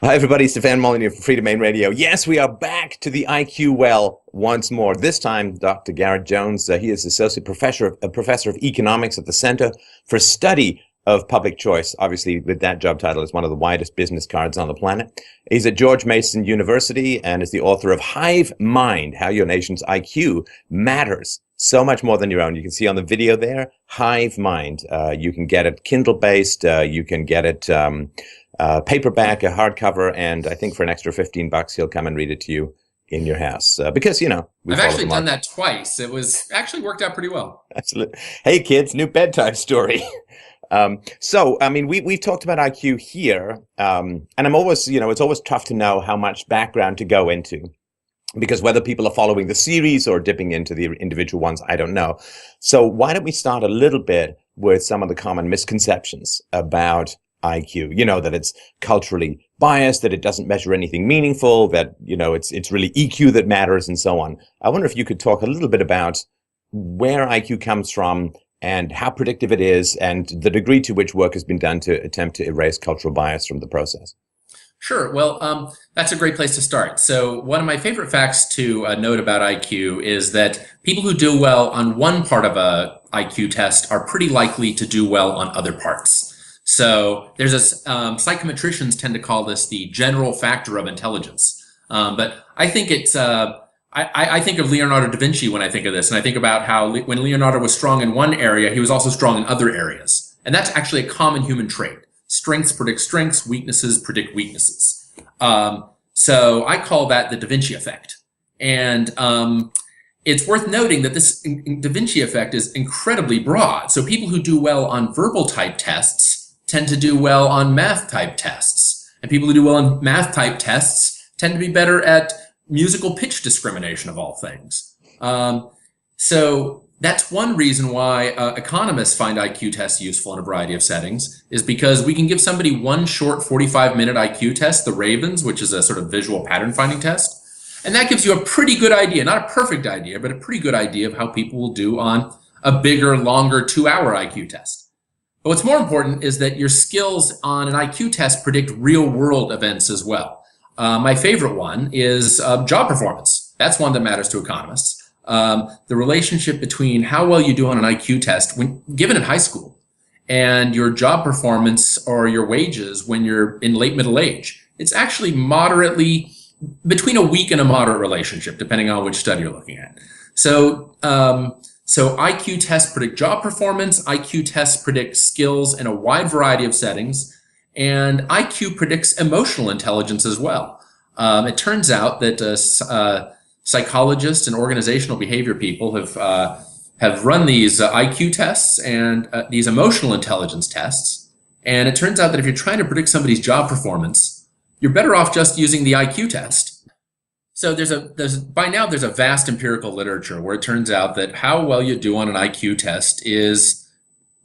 Hi, everybody. Stefan Molyneux from Free Domain Radio. Yes, we are back to the IQ well once more. This time, Dr. Garett Jones. He is professor of economics at the Center for Study of Public Choice. Obviously, with that job title, is one of the widest business cards on the planet. He's at George Mason University and is the author of Hive Mind: How Your Nation's IQ Matters So Much More Than Your Own. You can see on the video there, Hive Mind. You can get it Kindle-based. You can get it paperback, a hardcover, and I think for an extra $15, he'll come and read it to you in your house. Because, I've actually done that twice. It was actually worked out pretty well. Absolutely. Hey, kids, new bedtime story. We've talked about IQ here, and I'm always, it's always tough to know how much background to go into, because whether people are following the series or dipping into the individual ones, I don't know. So why don't we start a little bit with some of the common misconceptions about IQ, that it's culturally biased, that it doesn't measure anything meaningful, that, it's really EQ that matters, and so on. I wonder if you could talk a little bit about where IQ comes from and how predictive it is and the degree to which work has been done to attempt to erase cultural bias from the process. Sure. Well, that's a great place to start. So one of my favorite facts to note about IQ is that people who do well on one part of a IQ test are pretty likely to do well on other parts. So there's psychometricians tend to call this the general factor of intelligence. But I think it's, I think of Leonardo da Vinci when I think of this, and I think about how when Leonardo was strong in one area, he was also strong in other areas. And that's actually a common human trait. Strengths predict strengths, weaknesses predict weaknesses. So I call that the da Vinci effect. And it's worth noting that this da Vinci effect is incredibly broad. So people who do well on verbal type tests tend to do well on math type tests. And people who do well on math type tests tend to be better at musical pitch discrimination, of all things. So that's one reason why economists find IQ tests useful in a variety of settings, is because we can give somebody one short 45-minute IQ test, the Ravens, which is a sort of visual pattern finding test. And that gives you a pretty good idea, not a perfect idea, but a pretty good idea of how people will do on a bigger, longer 2-hour IQ test. But what's more important is that your skills on an IQ test predict real-world events as well. My favorite one is job performance. That's one that matters to economists. The relationship between how well you do on an IQ test when given in high school and your job performance or your wages when you're in late middle age. It's actually moderately between a weak and a moderate relationship, depending on which study you're looking at. So IQ tests predict job performance, IQ tests predict skills in a wide variety of settings, and IQ predicts emotional intelligence as well. It turns out that psychologists and organizational behavior people have run these IQ tests and these emotional intelligence tests, and it turns out that if you're trying to predict somebody's job performance, you're better off just using the IQ test. So by now there's a vast empirical literature where it turns out that how well you do on an IQ test is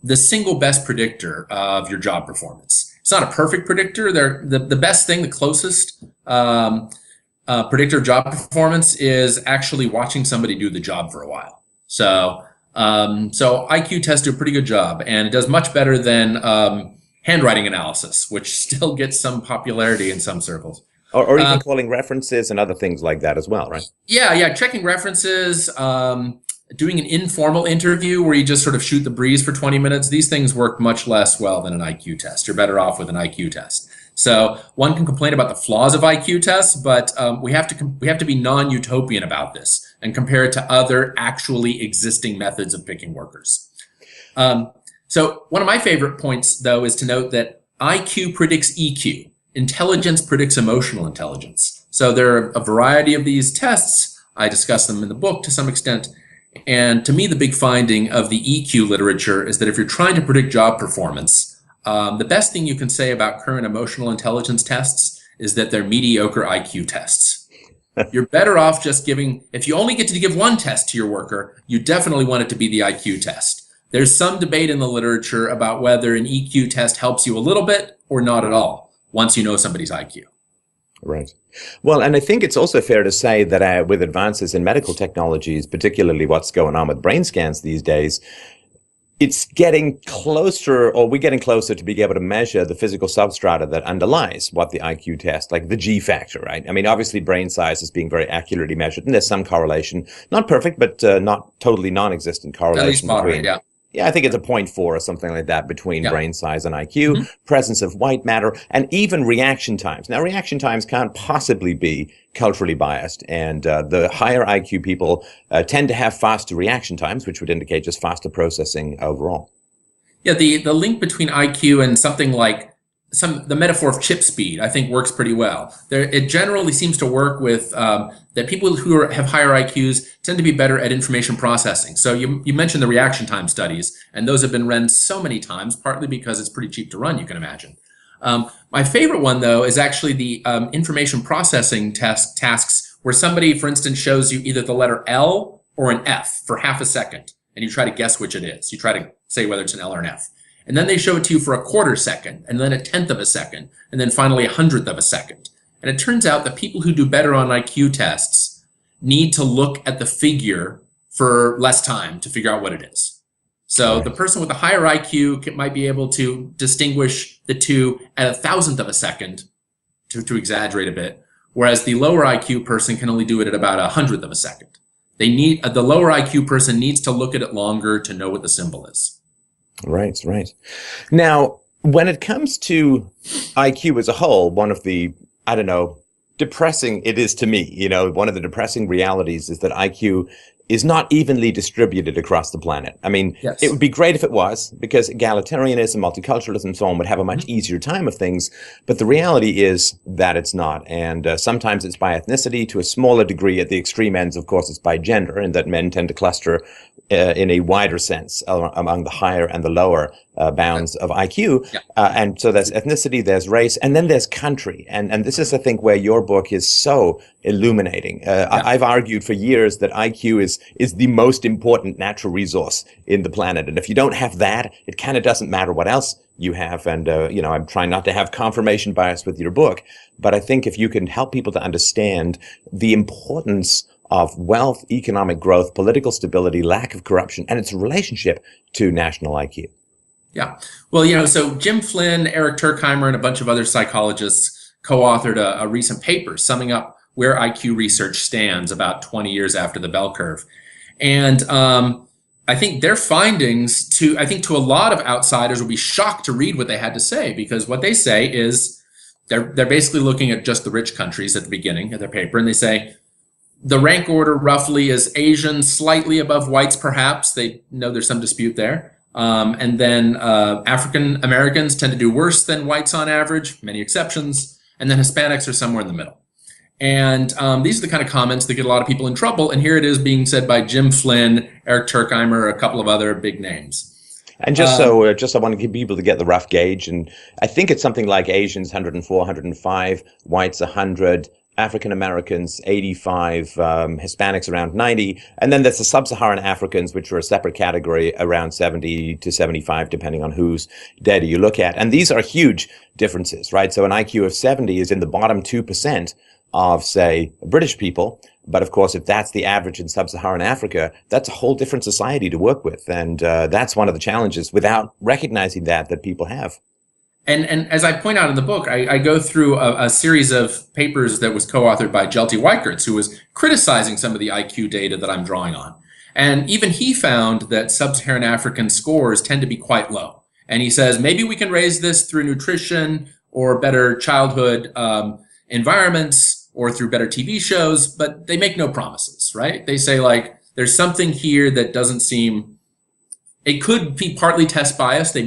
the single best predictor of your job performance. It's not a perfect predictor. The best thing, the closest predictor of job performance is actually watching somebody do the job for a while. So IQ tests do a pretty good job, and it does much better than handwriting analysis, which still gets some popularity in some circles. Or even calling references and other things like that as well, right? Yeah, checking references, doing an informal interview where you just sort of shoot the breeze for 20 minutes. These things work much less well than an IQ test. You're better off with an IQ test. So one can complain about the flaws of IQ tests, but we have to be non-utopian about this and compare it to other actually existing methods of picking workers. So one of my favorite points, though, is to note that IQ predicts EQ. Intelligence predicts emotional intelligence. So there are a variety of these tests. I discuss them in the book to some extent. And to me, the big finding of the EQ literature is that if you're trying to predict job performance, the best thing you can say about current emotional intelligence tests is that they're mediocre IQ tests. You're better off just if you only get to give one test to your worker, you definitely want it to be the IQ test. There's some debate in the literature about whether an EQ test helps you a little bit or not at all once you know somebody's IQ. Right. Well, and I think it's also fair to say that with advances in medical technologies, particularly what's going on with brain scans these days, it's getting closer, or we're getting closer to being able to measure the physical substrata that underlies what the IQ test, like the G factor, right? I mean, obviously brain size is being very accurately measured, and there's some correlation, not perfect, but not totally non-existent At least correlation moderate, between. yeah. Yeah, I think it's a 0.4 or something like that between Yeah. brain size and IQ, presence of white matter, and even reaction times. Now, reaction times can't possibly be culturally biased, and the higher IQ people tend to have faster reaction times, which would indicate just faster processing overall. Yeah, the link between IQ and something like the metaphor of chip speed, I think, works pretty well. It generally seems to work with that people who have higher IQs tend to be better at information processing. So you mentioned the reaction time studies, and those have been run so many times, partly because it's pretty cheap to run, you can imagine. My favorite one, though, is actually the information processing tasks where somebody, for instance, shows you either the letter L or an F for half a second, and you try to guess which it is. You try to say whether it's an L or an F. And then they show it to you for a quarter second, and then a tenth of a second, and then finally a hundredth of a second. And it turns out that people who do better on IQ tests need to look at the figure for less time to figure out what it is. So the person with a higher IQ might be able to distinguish the two at a thousandth of a second, to exaggerate a bit, whereas the lower IQ person can only do it at about a hundredth of a second. The lower IQ person needs to look at it longer to know what the symbol is. Right, right. Now, when it comes to IQ as a whole, one of the, I don't know, depressing it is to me, one of the depressing realities is that IQ is not evenly distributed across the planet. I mean, Yes. It would be great if it was, because egalitarianism, multiculturalism, and so on would have a much easier time of things. But the reality is that it's not. And sometimes it's by ethnicity, to a smaller degree. At the extreme ends, of course, it's by gender, in that men tend to cluster in a wider sense among the higher and the lower bounds of IQ. Yeah. And so there's ethnicity, there's race, and then there's country. And this is, I think, where your book is so illuminating. I've argued for years that IQ is the most important natural resource in the planet. And if you don't have that, it kind of doesn't matter what else you have. And, I'm trying not to have confirmation bias with your book, but I think if you can help people to understand the importance of wealth, economic growth, political stability, lack of corruption, and its relationship to national IQ. Yeah. Well, so Jim Flynn, Eric Turkheimer, and a bunch of other psychologists co-authored a recent paper summing up where IQ research stands about 20 years after the bell curve. And I think their findings, to a lot of outsiders, will be shocked to read what they had to say, because what they say is they're basically looking at just the rich countries at the beginning of their paper, and they say the rank order roughly is Asians slightly above whites, perhaps. They know there's some dispute there. And then African Americans tend to do worse than whites on average, many exceptions. And then Hispanics are somewhere in the middle. And these are the kind of comments that get a lot of people in trouble. And here it is being said by Jim Flynn, Eric Turkheimer, a couple of other big names. And just I want to give people to get the rough gauge. And I think it's something like Asians 104, 105, whites 100, African Americans 85, Hispanics around 90, and then there's the sub-Saharan Africans, which are a separate category, around 70 to 75, depending on whose data you look at. And these are huge differences, right? So an IQ of 70 is in the bottom 2% of, say, British people. But of course, if that's the average in sub-Saharan Africa, that's a whole different society to work with. And that's one of the challenges, without recognizing that people have. And as I point out in the book, I go through a series of papers that was co-authored by Jelty Weikertz, who was criticizing some of the IQ data that I'm drawing on. And even he found that sub-Saharan African scores tend to be quite low. And he says, maybe we can raise this through nutrition or better childhood environments or through better TV shows, but they make no promises, right? They say, like, there's something here that doesn't seem... It could be partly test bias. They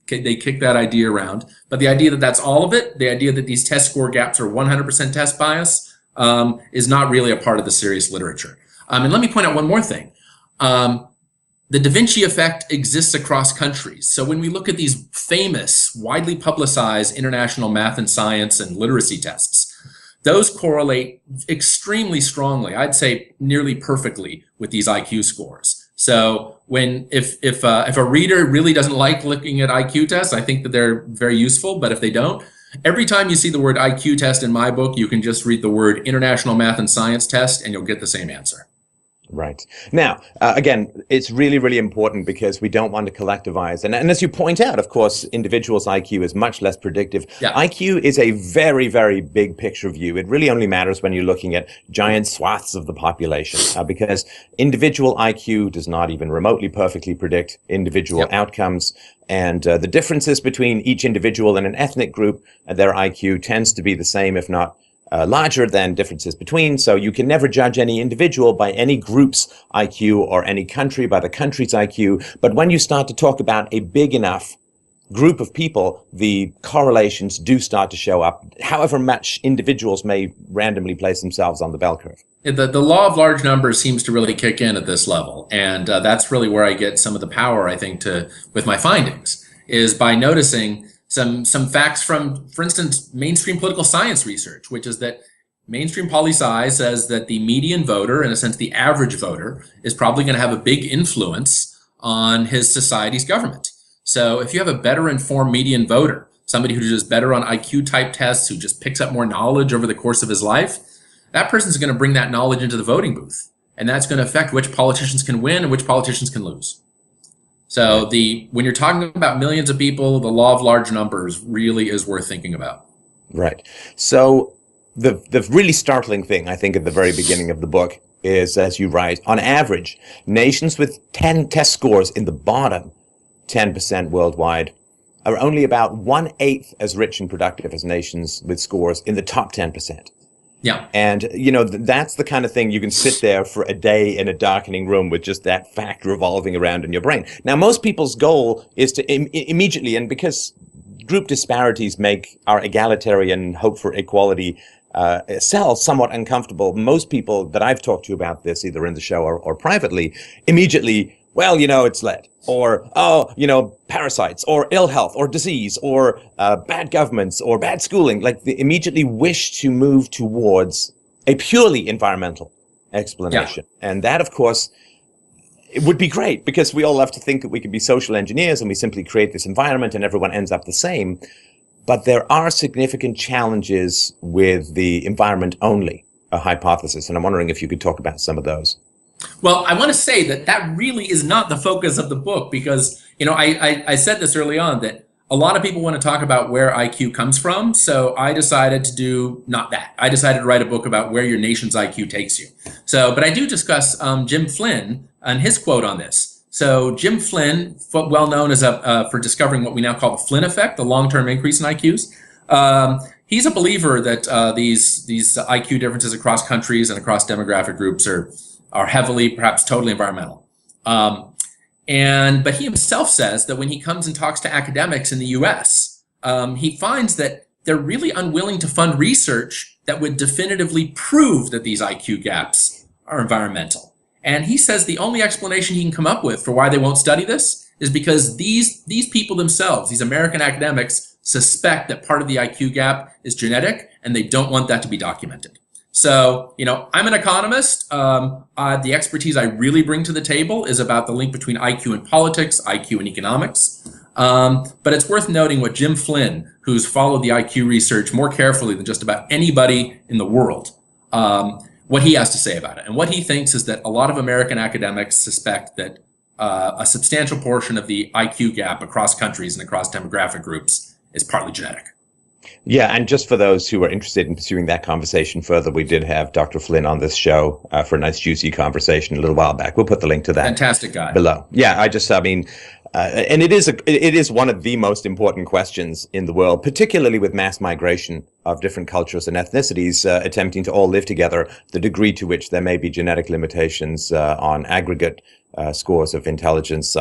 kick that idea around. But the idea that that's all of it, the idea that these test score gaps are 100% test bias, is not really a part of the serious literature. And let me point out one more thing. The Da Vinci effect exists across countries. So when we look at these famous, widely publicized international math and science and literacy tests, those correlate extremely strongly, I'd say nearly perfectly, with these IQ scores. So if a reader really doesn't like looking at IQ tests, I think that they're very useful. But if they don't, every time you see the word IQ test in my book, you can just read the word International Math and Science Test, and you'll get the same answer. Right. Now, again, it's really, really important because we don't want to collectivize. And as you point out, of course, individuals' IQ is much less predictive. Yeah. IQ is a very, very big picture view. It really only matters when you're looking at giant swaths of the population, because individual IQ does not even remotely perfectly predict individual outcomes. And the differences between each individual and an ethnic group, their IQ tends to be the same, if not larger than differences between. So you can never judge any individual by any group's IQ or any country by the country's IQ. But when you start to talk about a big enough group of people, the correlations do start to show up, however much individuals may randomly place themselves on the bell curve. The law of large numbers seems to really kick in at this level. And that's really where I get some of the power, I think, with my findings, is by noticing some facts from, for instance, mainstream political science research, which is that mainstream poli-sci says that the median voter, in a sense the average voter, is probably going to have a big influence on his society's government. So if you have a better informed median voter, somebody who does better on IQ type tests, who just picks up more knowledge over the course of his life, that person's going to bring that knowledge into the voting booth. And that's going to affect which politicians can win and which politicians can lose. So when you're talking about millions of people, the law of large numbers really is worth thinking about. Right. So the really startling thing, I think, at the very beginning of the book is, as you write, on average, nations with 10 test scores in the bottom 10% worldwide are only about 1/8 as rich and productive as nations with scores in the top 10%. Yeah. And, that's the kind of thing you can sit there for a day in a darkening room with just that fact revolving around in your brain. Now, most people's goal is to immediately, and because group disparities make our egalitarian hope for equality self somewhat uncomfortable, most people that I've talked to about this, either in the show or privately, immediately, well, it's lead, or, parasites, or ill health, or disease, or bad governments, or bad schooling. Like, they immediately wish to move towards a purely environmental explanation. Yeah. And that, of course, it would be great, because we all love to think that we can be social engineers and we simply create this environment and everyone ends up the same. But there are significant challenges with the environment-only hypothesis, and I'm wondering if you could talk about some of those. Well, I want to say that really is not the focus of the book, because, I said this early on, that a lot of people want to talk about where IQ comes from. So I decided to do not that. I decided to write a book about where your nation's IQ takes you. But I do discuss Jim Flynn and his quote on this. So Jim Flynn, well known as for discovering what we now call the Flynn effect, the long-term increase in IQs. He's a believer that these IQ differences across countries and across demographic groups are heavily, perhaps totally environmental. But he himself says that when he comes and talks to academics in the US, he finds that they're really unwilling to fund research that would definitively prove that these IQ gaps are environmental. And he says the only explanation he can come up with for why they won't study this is because these people themselves, these American academics, suspect that part of the IQ gap is genetic, and they don't want that to be documented. So, I'm an economist. The expertise I really bring to the table is about the link between IQ and politics, IQ and economics. But it's worth noting what Jim Flynn, who's followed the IQ research more carefully than just about anybody in the world, what he has to say about it. And what he thinks is that a lot of American academics suspect that a substantial portion of the IQ gap across countries and across demographic groups is partly genetic. Yeah, and just for those who are interested in pursuing that conversation further, we did have Dr. Flynn on this show for a nice, juicy conversation a little while back. We'll put the link to that. Fantastic guy. Below. Yeah, and it is one of the most important questions in the world, particularly with mass migration of different cultures and ethnicities attempting to all live together, the degree to which there may be genetic limitations on aggregate scores of intelligence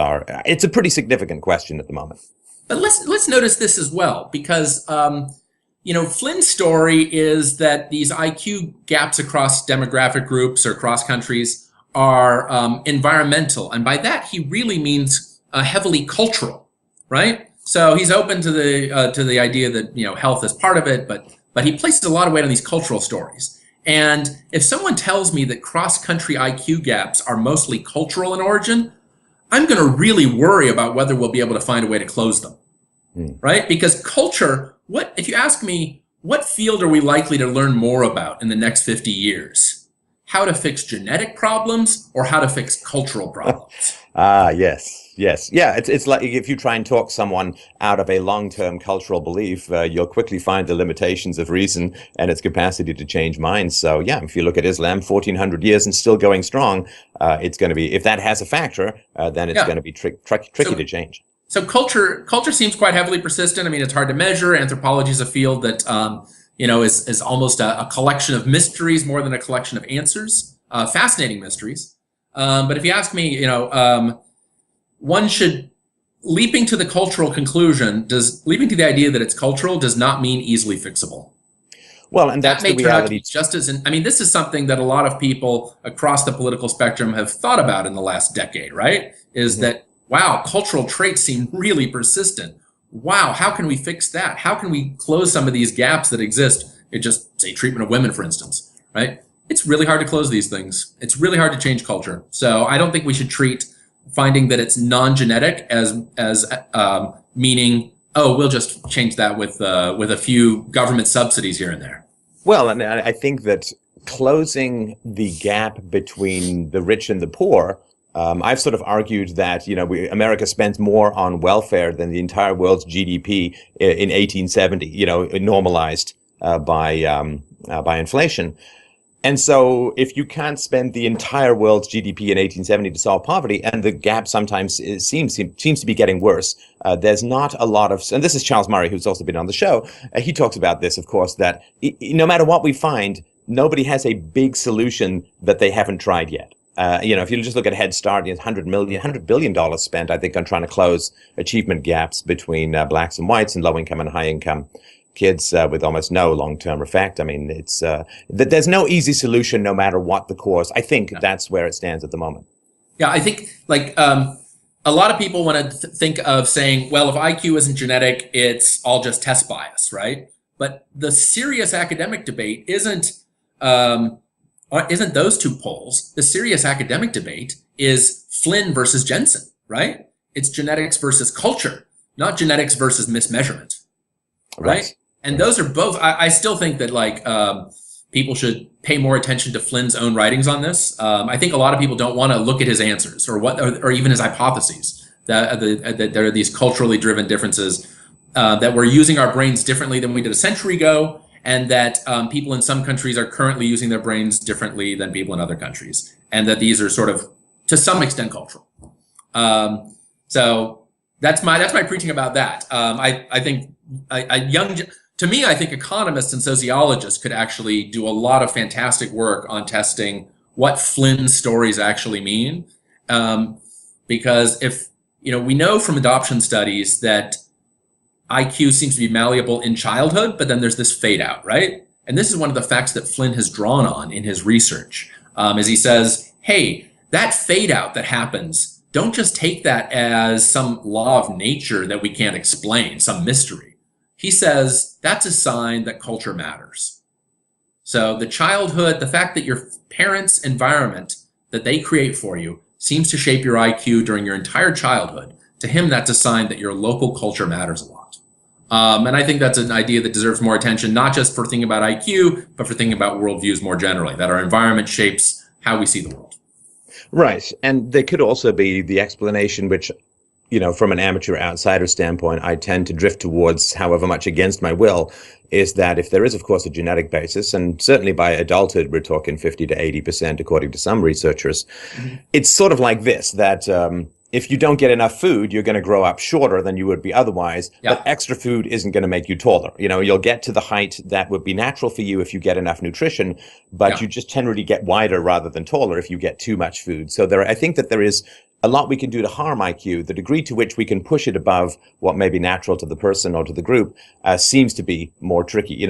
it's a pretty significant question at the moment. But let's notice this as well, because Flynn's story is that these IQ gaps across demographic groups or across countries are environmental, and by that he really means heavily cultural, right? So he's open to the idea that health is part of it, but he places a lot of weight on these cultural stories. And if someone tells me that cross-country IQ gaps are mostly cultural in origin, I'm going to really worry about whether we'll be able to find a way to close them, right? Because culture, if you ask me, what field are we likely to learn more about in the next 50 years? how to fix genetic problems or how to fix cultural problems. Yes. Yes. Yeah. It's like if you try and talk someone out of a long-term cultural belief, you'll quickly find the limitations of reason and its capacity to change minds. So yeah, if you look at Islam, 1400 years and still going strong, it's going to be, if that has a factor, then it's going to be tricky to change. So culture seems quite heavily persistent. I mean, it's hard to measure. Anthropology is a field that, is almost a collection of mysteries more than a collection of answers. Fascinating mysteries. But if you ask me, one should, leaping to the cultural conclusion, leaping to the idea that it's cultural does not mean easily fixable. Well, and that's the reality. This is something that a lot of people across the political spectrum have thought about in the last decade, right? Is that, wow, cultural traits seem really persistent. Wow, how can we fix that? How can we close some of these gaps that exist in just, say, treatment of women, for instance, right? It's really hard to close these things. It's really hard to change culture. So I don't think we should treat finding that it's non-genetic as meaning, oh, we'll just change that with a few government subsidies here and there. Well, and I think that closing the gap between the rich and the poor, I've sort of argued that, America spends more on welfare than the entire world's GDP in 1870, normalized by inflation. And so if you can't spend the entire world's GDP in 1870 to solve poverty, and the gap sometimes seems to be getting worse, there's not a lot of, and this is Charles Murray, who's also been on the show. He talks about this, of course, that no matter what we find, nobody has a big solution that they haven't tried yet. If you just look at Head Start, $100 billion spent, I think, on trying to close achievement gaps between blacks and whites and low income and high income kids with almost no long-term effect. I mean, it's there's no easy solution no matter what the cause. I think that's where it stands at the moment. Yeah, I think a lot of people want to think of saying, well, if IQ isn't genetic, it's all just test bias, right? But the serious academic debate isn't those two poles. The serious academic debate is Flynn versus Jensen, right? It's genetics versus culture, not genetics versus mismeasurement, right? And those are both, I still think that people should pay more attention to Flynn's own writings on this. I think a lot of people don't want to look at his answers or even his hypotheses, that there are these culturally driven differences, that we're using our brains differently than we did a century ago, and that people in some countries are currently using their brains differently than people in other countries, and that these are sort of, to some extent, cultural. So that's my preaching about that. I think to me, I think economists and sociologists could actually do a lot of fantastic work on testing what Flynn's stories actually mean. Because we know from adoption studies that IQ seems to be malleable in childhood, but then there's this fade out, right? And this is one of the facts that Flynn has drawn on in his research, as he says, hey, that fade out that happens, don't just take that as some law of nature that we can't explain, some mystery. He says that's a sign that culture matters. So the childhood, the fact that your parents' environment that they create for you seems to shape your IQ during your entire childhood, to him, that's a sign that your local culture matters a lot. And I think that's an idea that deserves more attention, not just for thinking about IQ, but for thinking about worldviews more generally, that our environment shapes how we see the world. Right. And there could also be the explanation, which, from an amateur outsider standpoint, I tend to drift towards, however much against my will, is that if there is, of course, a genetic basis, and certainly by adulthood, we're talking 50 to 80%, according to some researchers, it's sort of like this, that if you don't get enough food, you're going to grow up shorter than you would be otherwise. Yeah. But extra food isn't going to make you taller. You'll get to the height that would be natural for you if you get enough nutrition, but you just generally get wider rather than taller if you get too much food. So I think that there is a lot we can do to harm IQ. The degree to which we can push it above what may be natural to the person or to the group seems to be more tricky.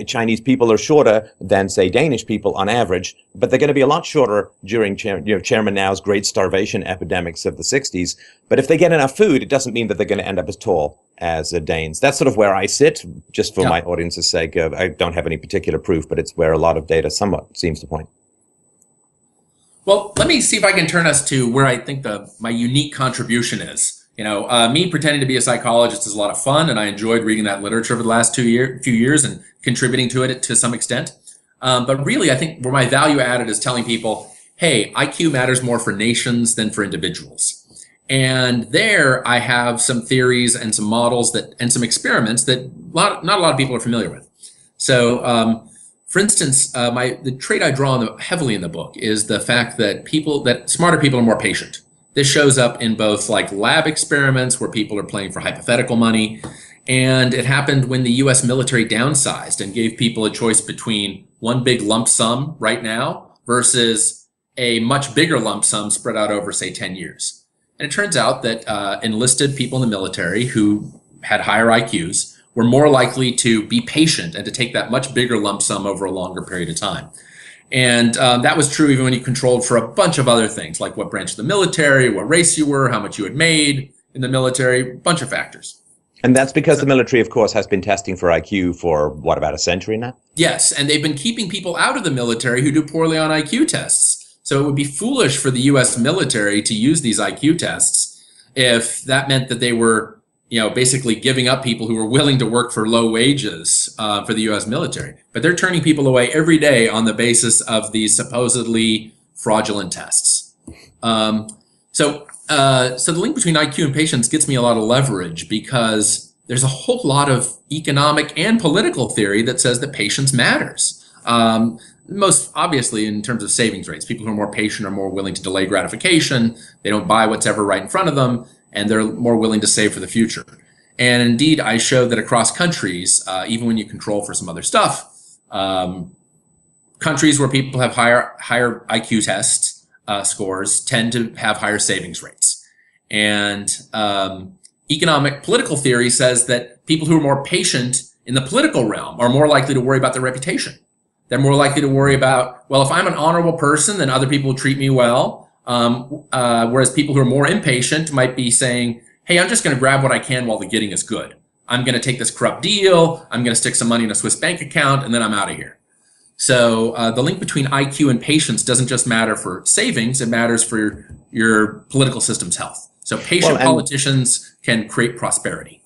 Chinese people are shorter than, say, Danish people on average, but they're going to be a lot shorter during Chairman Mao's great starvation epidemics of the 60s. But if they get enough food, it doesn't mean that they're going to end up as tall as Danes. That's sort of where I sit, just for my audience's sake. I don't have any particular proof, but it's where a lot of data somewhat seems to point. Well, let me see if I can turn us to where I think my unique contribution is. Me pretending to be a psychologist is a lot of fun, and I enjoyed reading that literature over the last few years and contributing to it to some extent. But really, I think where my value added is telling people, hey, IQ matters more for nations than for individuals. And there I have some theories and some models and some experiments that not a lot of people are familiar with. So, for instance, the trait I draw on heavily in the book is the fact that smarter people are more patient. This shows up in both like lab experiments where people are playing for hypothetical money. And it happened when the US military downsized and gave people a choice between one big lump sum right now versus a much bigger lump sum spread out over, say, 10 years. And it turns out that enlisted people in the military who had higher IQs were more likely to be patient and to take that much bigger lump sum over a longer period of time. And that was true even when you controlled for a bunch of other things, like what branch of the military, what race you were, how much you had made in the military, a bunch of factors. And that's because the military, of course, has been testing for IQ for, what, about a century now? Yes, and they've been keeping people out of the military who do poorly on IQ tests. So it would be foolish for the U.S. military to use these IQ tests if that meant that they were, basically giving up people who were willing to work for low wages for the U.S. military. But they're turning people away every day on the basis of these supposedly fraudulent tests. So the link between IQ and patience gets me a lot of leverage because there's a whole lot of economic and political theory that says that patience matters. Most obviously in terms of savings rates. People who are more patient are more willing to delay gratification. They don't buy what's ever right in front of them, and they're more willing to save for the future. And indeed, I showed that across countries, even when you control for some other stuff, countries where people have higher IQ test scores tend to have higher savings rates. And political theory says that people who are more patient in the political realm are more likely to worry about their reputation. They're more likely to worry about, well, if I'm an honorable person, then other people will treat me well. Whereas people who are more impatient might be saying, hey, I'm just going to grab what I can while the getting is good. I'm going to take this corrupt deal. I'm going to stick some money in a Swiss bank account, and then I'm out of here. So the link between IQ and patience doesn't just matter for savings. It matters for your political system's health. So patient politicians can create prosperity.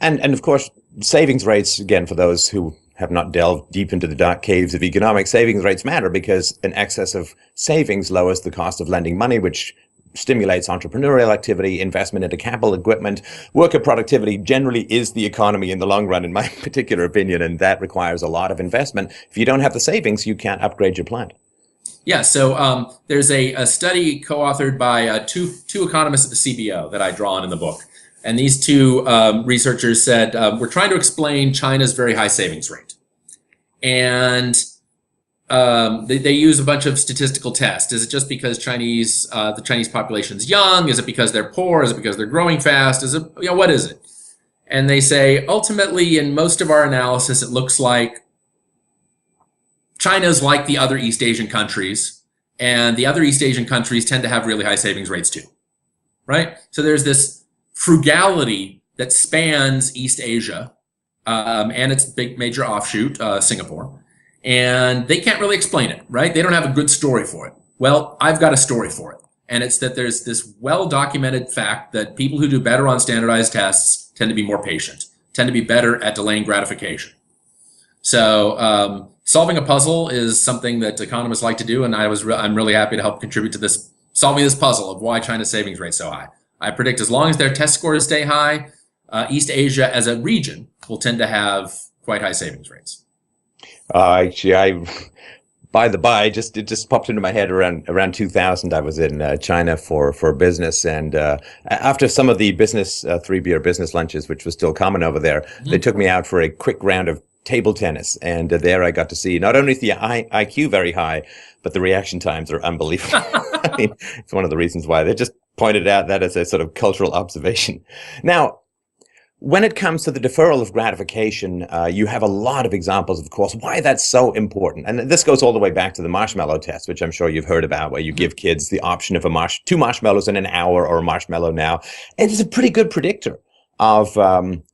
And of course, savings rates, again, for those who have not delved deep into the dark caves of economics, savings rates matter because an excess of savings lowers the cost of lending money, which stimulates entrepreneurial activity, investment into capital equipment. Worker productivity generally is the economy in the long run, in my particular opinion, and that requires a lot of investment. If you don't have the savings, you can't upgrade your plant. Yeah, so there's a study co-authored by two economists at the CBO that I draw on in the book. And these two researchers said, we're trying to explain China's very high savings rate. And they use a bunch of statistical tests. Is it just because the Chinese population is young? Is it because they're poor? Is it because they're growing fast? Is it, what is it? And they say, ultimately, in most of our analysis, it looks like China's like the other East Asian countries, and the other East Asian countries tend to have really high savings rates too, right? So there's this frugality that spans East Asia and its big major offshoot, Singapore. And they can't really explain it, right? They don't have a good story for it. Well, I've got a story for it. And it's that there's this well-documented fact that people who do better on standardized tests tend to be more patient, tend to be better at delaying gratification. So solving a puzzle is something that economists like to do, and I'm really happy to help contribute to solving this puzzle of why China's savings rate is so high. I predict as long as their test scores stay high, East Asia as a region will tend to have quite high savings rates. Actually, by the by, it just popped into my head around 2000. I was in China for business, and after some of the business 3-beer business lunches, which was still common over there, they took me out for a quick round of table tennis, and there I got to see not only is the IQ very high, but the reaction times are unbelievable. I mean, it's one of the reasons why they just pointed out that as a sort of cultural observation. Now, when it comes to the deferral of gratification, you have a lot of examples, of course, why that's so important. And this goes all the way back to the marshmallow test, which I'm sure you've heard about, where you give kids the option of 2 marshmallows in an hour or a marshmallow now. And it's a pretty good predictor of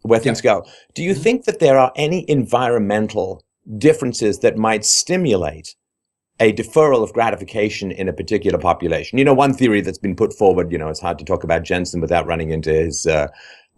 where things go. Do you think that there are any environmental differences that might stimulate a deferral of gratification in a particular population? One theory that's been put forward, it's hard to talk about Jensen without running into his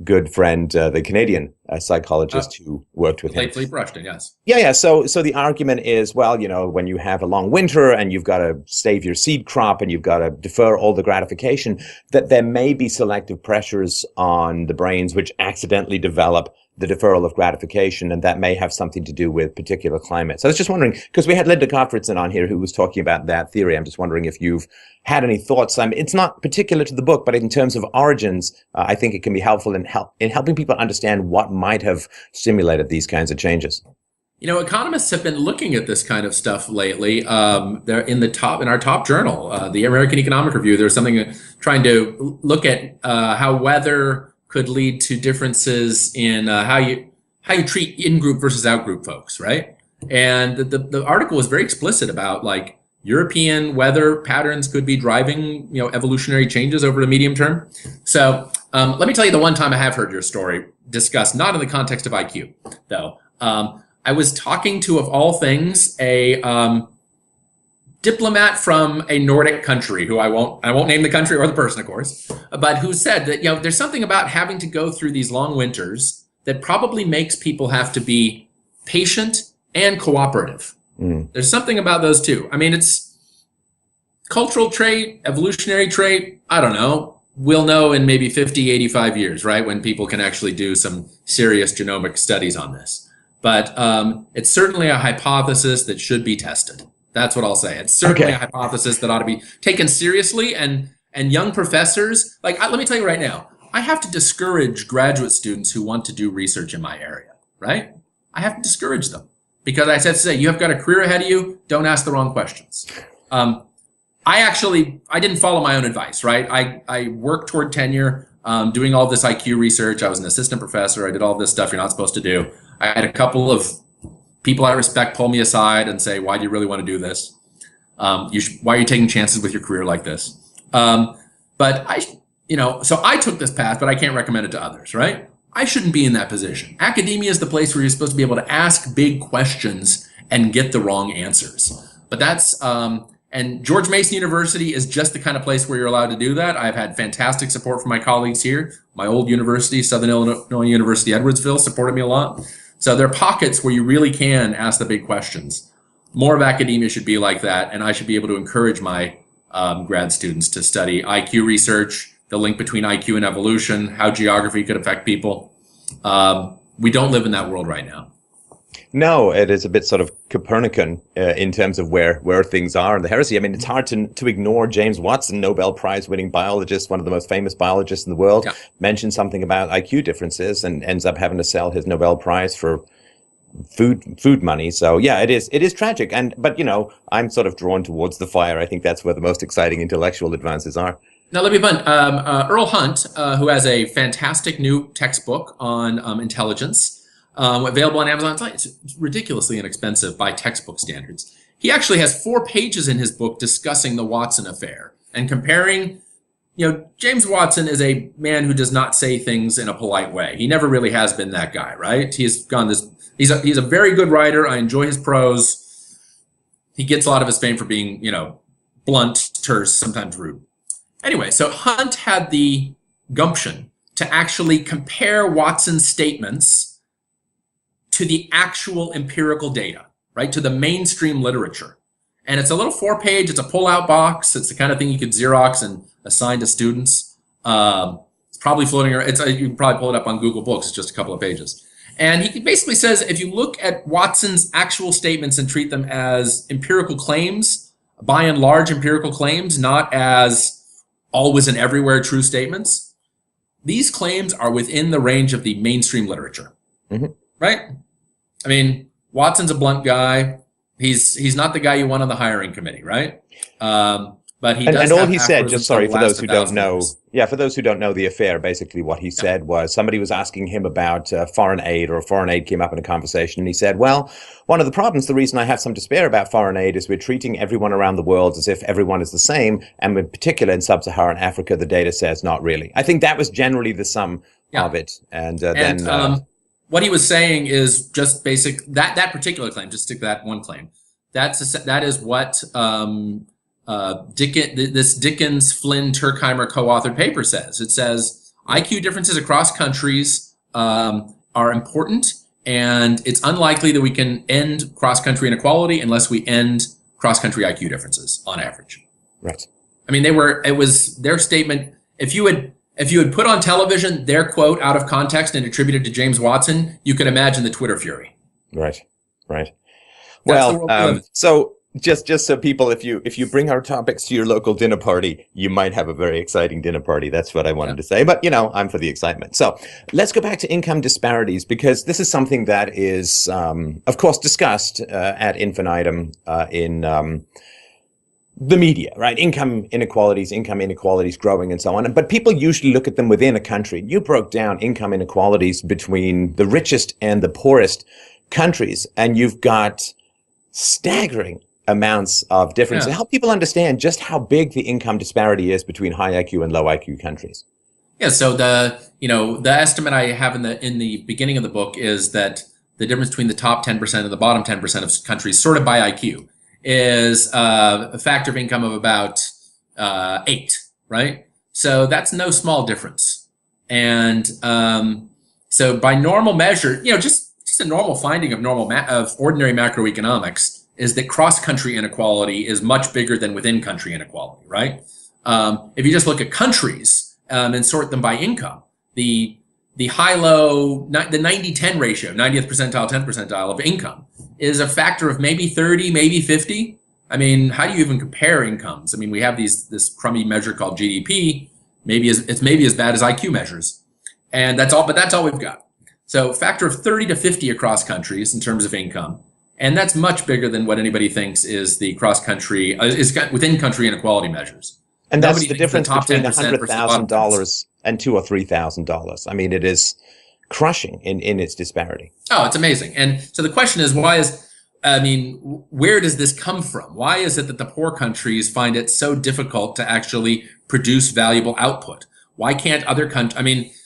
good friend, the Canadian psychologist who worked with him. Late Philippe Rushton, yes. Yeah. So the argument is, well, when you have a long winter and you've got to save your seed crop and you've got to defer all the gratification, that there may be selective pressures on the brains which accidentally develop the deferral of gratification, and that may have something to do with particular climates. So I was just wondering, because we had Linda Gottfredson on here who was talking about that theory. I'm just wondering if you've had any thoughts. It's not particular to the book, but in terms of origins, I think it can be helpful in helping people understand what might have stimulated these kinds of changes. Economists have been looking at this kind of stuff lately. They're in our top journal, the American Economic Review. There's something trying to look at how weather could lead to differences in how you treat in-group versus out-group folks, right? And the article was very explicit about European weather patterns could be driving evolutionary changes over the medium term. So let me tell you the one time I have heard your story discussed, not in the context of IQ, though. I was talking to, of all things, a diplomat from a Nordic country who I won't name the country or the person, of course, but who said that there's something about having to go through these long winters that probably makes people have to be patient and cooperative. There's something about those two. I mean, it's cultural trait, evolutionary trait. I don't know. We'll know in maybe 50, 85 years, right, when people can actually do some serious genomic studies on this. But it's certainly a hypothesis that should be tested. That's what I'll say. It's certainly a hypothesis that ought to be taken seriously. And young professors, let me tell you right now, I have to discourage graduate students who want to do research in my area, right? I have to discourage them because I have to say, you have got a career ahead of you. Don't ask the wrong questions. I didn't follow my own advice, right? I worked toward tenure, doing all this IQ research. I was an assistant professor. I did all this stuff you're not supposed to do. I had a couple of people I respect pull me aside and say, why do you really want to do this? Why are you taking chances with your career like this? But so I took this path, but I can't recommend it to others, right? I shouldn't be in that position. Academia is the place where you're supposed to be able to ask big questions and get the wrong answers. But that's, and George Mason University is just the kind of place where you're allowed to do that. I've had fantastic support from my colleagues here. My old university, Southern Illinois University, Edwardsville, supported me a lot. So there are pockets where you really can ask the big questions. More of academia should be like that, and I should be able to encourage my grad students to study IQ research, the link between IQ and evolution, how geography could affect people. We don't live in that world right now. No, it is a bit sort of Copernican in terms of where things are in the heresy. I mean, it's hard to ignore James Watson, Nobel Prize-winning biologist, one of the most famous biologists in the world, mentioned something about IQ differences and ends up having to sell his Nobel Prize for food money. So yeah, it is tragic. But I'm sort of drawn towards the fire. I think that's where the most exciting intellectual advances are. Now, let me put Earl Hunt, who has a fantastic new textbook on intelligence. Available on Amazon. It's ridiculously inexpensive by textbook standards. He actually has 4 pages in his book discussing the Watson affair and comparing, James Watson is a man who does not say things in a polite way. He never really has been that guy, right? He's a very good writer. I enjoy his prose. He gets a lot of his fame for being, blunt, terse, sometimes rude. Anyway, so Hunt had the gumption to actually compare Watson's statements to the actual empirical data, right? To the mainstream literature. And it's a little 4-page, it's a pull-out box. It's the kind of thing you could Xerox and assign to students. It's probably floating around. You can probably pull it up on Google Books. It's just a couple of pages. And he basically says, if you look at Watson's actual statements and treat them as empirical claims, by and large empirical claims, not as always and everywhere true statements, these claims are within the range of the mainstream literature. Mm-hmm. Right? I mean, Watson's a blunt guy. He's not the guy you want on the hiring committee, right? But he does. And all he said, just sorry for those who don't know. Yeah, for those who don't know the affair, basically what he said was somebody was asking him about foreign aid, or foreign aid came up in a conversation, and he said, "Well, one of the problems, the reason I have some despair about foreign aid is we're treating everyone around the world as if everyone is the same, and in particular in sub-Saharan Africa, the data says not really." I think that was generally the sum of it, and then. What he was saying is just basic, that particular claim, just stick that one claim. That is what this Dickens, Flynn, Turkheimer co-authored paper says. It says, IQ differences across countries are important, and it's unlikely that we can end cross-country inequality unless we end cross-country IQ differences on average. Right. I mean, it was their statement. If you had put on television their quote out of context and attributed to James Watson, you could imagine the Twitter fury. Right. Right. That's Well, so just so people, if you bring our topics to your local dinner party, you might have a very exciting dinner party. That's what I wanted to say. But, I'm for the excitement. So let's go back to income disparities, because this is something that is, of course, discussed ad infinitum in the media, right? Income inequalities growing and so on. But people usually look at them within a country. You broke down income inequalities between the richest and the poorest countries, and you've got staggering amounts of difference to help people understand just how big the income disparity is between high IQ and low IQ countries. Yeah, so the estimate I have in the beginning of the book is that the difference between the top 10% and the bottom 10% of countries sorted by IQ is a factor of income of about 8, right? So that's no small difference. And so by normal measure, just a normal finding of ordinary macroeconomics is that cross-country inequality is much bigger than within-country inequality, right? If you just look at countries and sort them by income, the high-low, the 90-10 ratio, 90th percentile, 10th percentile of income is a factor of maybe 30, maybe 50. I mean, how do you even compare incomes? I mean, we have this crummy measure called GDP. It's maybe as bad as IQ measures, and that's all. But that's all we've got. So factor of 30 to 50 across countries in terms of income. And that's much bigger than what anybody thinks is the cross-country, is within country inequality measures. And that's the difference between $100,000 and $2,000 or $3,000. I mean, it is crushing in its disparity. Oh, it's amazing. And so the question is, where does this come from? Why is it that the poor countries find it so difficult to actually produce valuable output? Why can't other countries,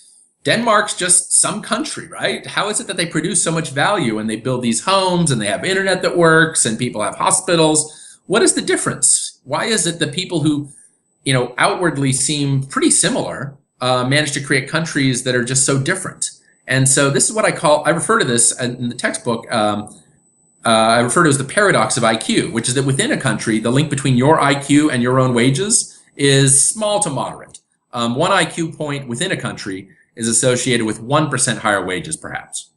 Denmark's just some country, right? How is it that they produce so much value and they build these homes and they have internet that works and people have hospitals? What is the difference? Why is it that people who, outwardly seem pretty similar manage to create countries that are just so different? And so this is what I refer to this in the textbook. I refer to it as the paradox of IQ, which is that within a country, the link between your IQ and your own wages is small to moderate. 1 IQ point within a country is associated with 1% higher wages, perhaps.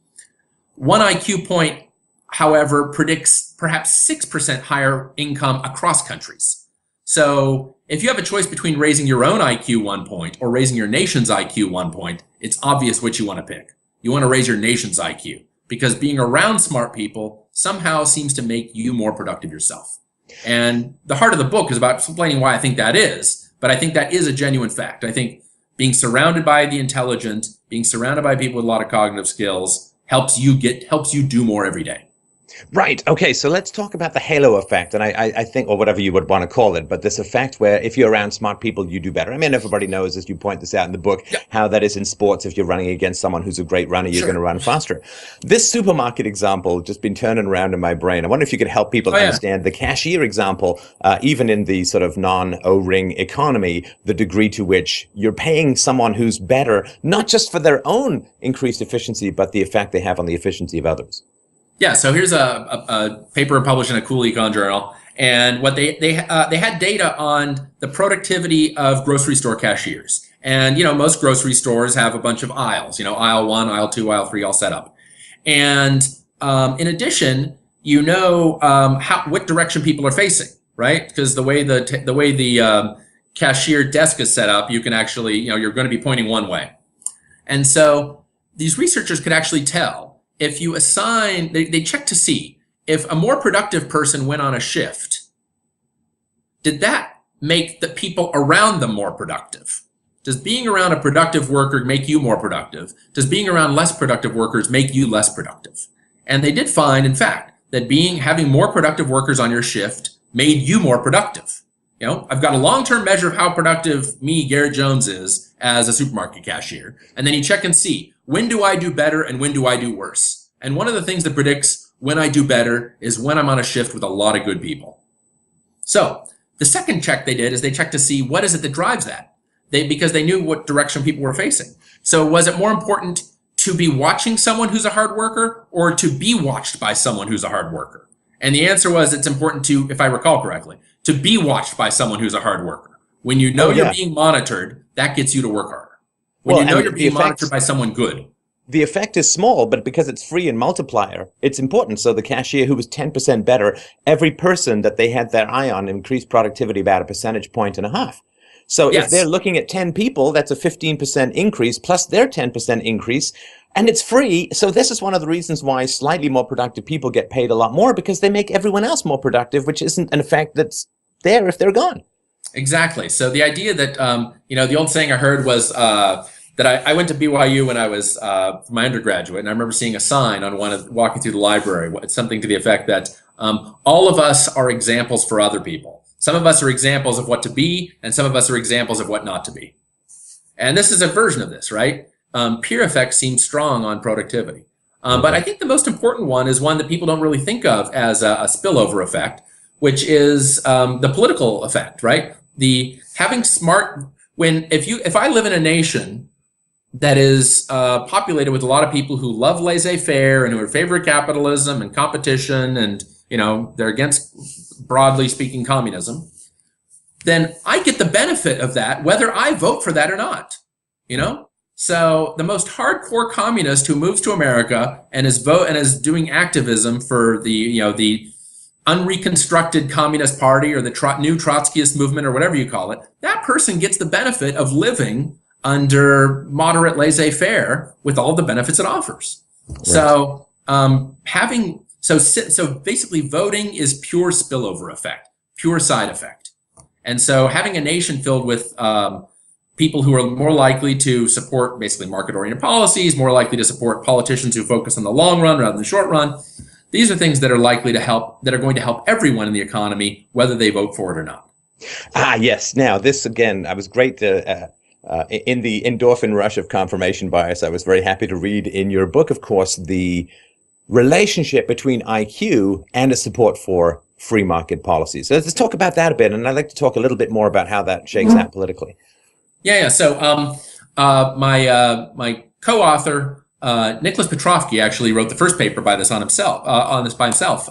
1 IQ point, however, predicts perhaps 6% higher income across countries. So if you have a choice between raising your own IQ 1 point or raising your nation's IQ 1 point, it's obvious which you want to pick. You want to raise your nation's IQ because being around smart people somehow seems to make you more productive yourself. And the heart of the book is about explaining why I think that is, but I think that is a genuine fact. I think being surrounded by the intelligent, being surrounded by people with a lot of cognitive skills helps you do more every day. Right. Okay. So let's talk about the halo effect. And I think, or whatever you would want to call it, but this effect where if you're around smart people, you do better. I mean, everybody knows, as you point this out in the book, how that is in sports. If you're running against someone who's a great runner, you're going to run faster. This supermarket example just been turning around in my brain. I wonder if you could help people understand the cashier example, even in the sort of non-O-ring economy, the degree to which you're paying someone who's better, not just for their own increased efficiency, but the effect they have on the efficiency of others. Yeah, so here's a paper published in a cool econ journal, and what they had data on the productivity of grocery store cashiers. And most grocery stores have a bunch of aisles, aisle 1, aisle 2, aisle 3 all set up. And in addition, what direction people are facing, right? Because the way the cashier desk is set up, you can actually, you're going to be pointing one way. And so these researchers could actually tell if you assign, they check to see if a more productive person went on a shift, did that make the people around them more productive? Does being around a productive worker make you more productive? Does being around less productive workers make you less productive? And they did find, in fact, that having more productive workers on your shift made you more productive. I've got a long-term measure of how productive me, Garett Jones, is as a supermarket cashier. And then you check and see, when do I do better and when do I do worse? And one of the things that predicts when I do better is when I'm on a shift with a lot of good people. So the second check they did is they checked to see what is it that drives that. because they knew what direction people were facing. So was it more important to be watching someone who's a hard worker or to be watched by someone who's a hard worker? And the answer was it's important to, if I recall correctly, to be watched by someone who's a hard worker. When you know you're being monitored, that gets you to work harder. When you know you're being monitored by someone good. The effect is small, but because it's free and multiplier, it's important. So the cashier who was 10% better, every person that they had their eye on increased productivity about 1.5 percentage points. So if they're looking at 10 people, that's a 15% increase plus their 10% increase, and it's free. So this is one of the reasons why slightly more productive people get paid a lot more, because they make everyone else more productive, which isn't an effect that's there if they're gone. Exactly. So the idea that, the old saying I heard was that I went to BYU when I was my undergraduate, and I remember seeing a sign on walking through the library, something to the effect that all of us are examples for other people. Some of us are examples of what to be, and some of us are examples of what not to be. And this is a version of this, right? Peer effect seems strong on productivity. But I think the most important one is one that people don't really think of as a spillover effect, which is the political effect, right? If I live in a nation that is populated with a lot of people who love laissez-faire and who are in favor of capitalism and competition, and they're against, broadly speaking, communism, then I get the benefit of that whether I vote for that or not. So the most hardcore communist who moves to America and is doing activism for the unreconstructed Communist Party or the new Trotskyist movement or whatever you call it, that person gets the benefit of living under moderate laissez-faire with all the benefits it offers. Right. So so basically voting is pure spillover effect, pure side effect. And so having a nation filled with people who are more likely to support basically market-oriented policies, more likely to support politicians who focus on the long run rather than the short run, these are things that are likely to help, that are going to help everyone in the economy, whether they vote for it or not. Yes. Now, this, again, I was great to... in the endorphin rush of confirmation bias, I was very happy to read in your book, of course, the relationship between IQ and a support for free market policies. So let's talk about that a bit, and I'd like to talk a little bit more about how that shakes out politically. Yeah. So my co-author, Nicholas Petrovsky, actually wrote the first paper by this by himself.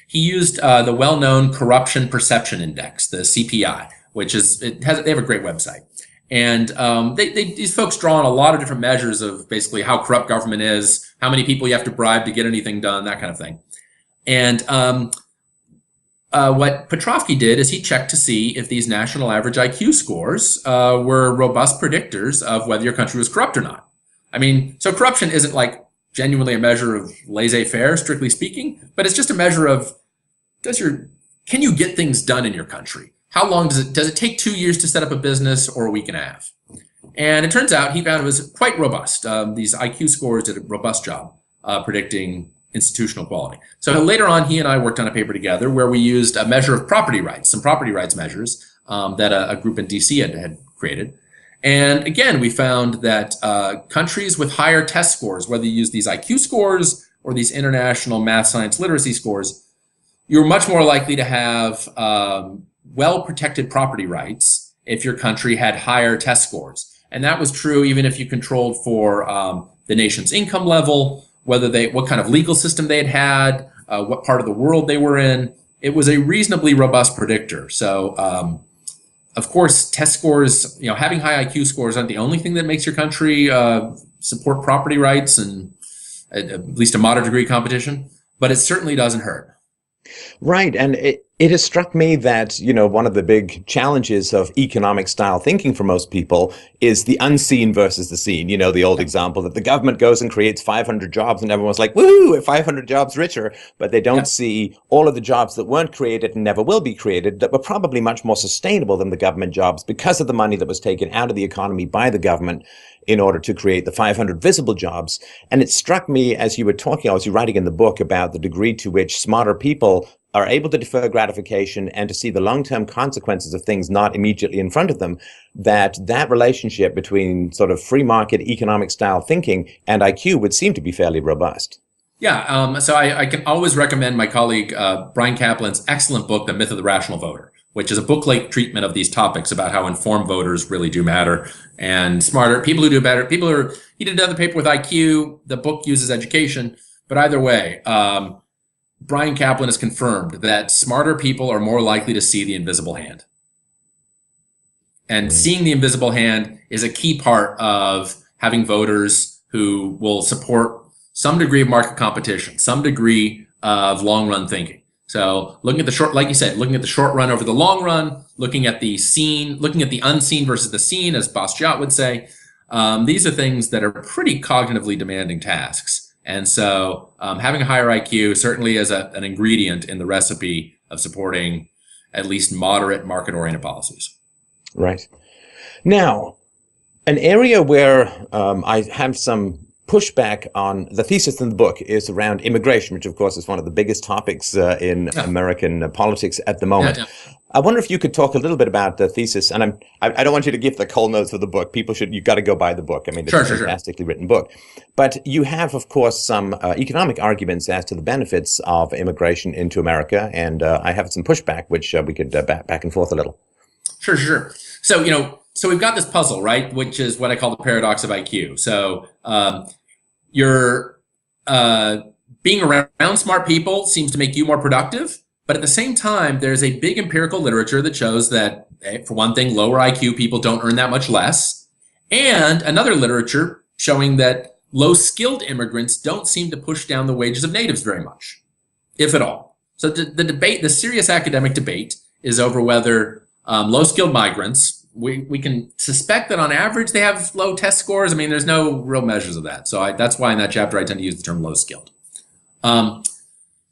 He used the well-known Corruption Perception Index, the CPI, which they have a great website. And these folks draw on a lot of different measures of basically how corrupt government is, how many people you have to bribe to get anything done, that kind of thing. And what Petrovsky did is he checked to see if these national average IQ scores were robust predictors of whether your country was corrupt or not. I mean, so corruption isn't like genuinely a measure of laissez-faire, strictly speaking, but it's just a measure of can you get things done in your country? How long does it take 2 years to set up a business or a week and a half? And it turns out he found it was quite robust. These IQ scores did a robust job predicting institutional quality. So later on, he and I worked on a paper together where we used a measure of property rights, some property rights measures that a group in DC had created. And again, we found that countries with higher test scores, whether you use these IQ scores or these international math, science, literacy scores, you're much more likely to have well-protected property rights if your country had higher test scores. And that was true even if you controlled for the nation's income level, what kind of legal system they had, what part of the world they were in. It was a reasonably robust predictor. So, of course, test scores, having high IQ scores aren't the only thing that makes your country support property rights and at least a moderate degree of competition, but it certainly doesn't hurt. Right. And it has struck me that, one of the big challenges of economic style thinking for most people is the unseen versus the seen. The old example that the government goes and creates 500 jobs and everyone's like, woo, we're 500 jobs richer. But they don't see all of the jobs that weren't created and never will be created that were probably much more sustainable than the government jobs because of the money that was taken out of the economy by the government in order to create the 500 visible jobs. And it struck me as you were talking, I was writing in the book about the degree to which smarter people are able to defer gratification and to see the long-term consequences of things not immediately in front of them, that relationship between sort of free market economic style thinking and IQ would seem to be fairly robust. Yeah, so I can always recommend my colleague Brian Kaplan's excellent book, The Myth of the Rational Voter, which is a book-length treatment of these topics about how informed voters really do matter, and smarter people who do better. People who are, he did another paper with IQ. The book uses education, but either way, Brian Kaplan has confirmed that smarter people are more likely to see the invisible hand. And seeing the invisible hand is a key part of having voters who will support some degree of market competition, some degree of long-run thinking. So looking at the short, like you said, looking at the short run over the long run, looking at the seen, looking at the unseen versus the seen, as Bastiat would say, these are things that are pretty cognitively demanding tasks. And so having a higher IQ certainly is an ingredient in the recipe of supporting at least moderate market-oriented policies. Right. Now, an area where I have some pushback on the thesis in the book is around immigration, which of course is one of the biggest topics in American politics at the moment. I wonder if you could talk a little bit about the thesis, and I don't want you to give the cold notes of the book. You've got to go buy the book. I mean, it's a fantastically written book. But you have, of course, some economic arguments as to the benefits of immigration into America, and I have some pushback, which we could back and forth a little. Sure. So, so we've got this puzzle, right, which is what I call the paradox of IQ. So you're being around smart people seems to make you more productive, but at the same time, there's a big empirical literature that shows that, for one thing, lower IQ people don't earn that much less, and another literature showing that low-skilled immigrants don't seem to push down the wages of natives very much, if at all. So the debate, the serious academic debate, is over whether low-skilled migrants, we can suspect that on average they have low test scores. I mean, there's no real measures of that. So that's why in that chapter I tend to use the term low-skilled.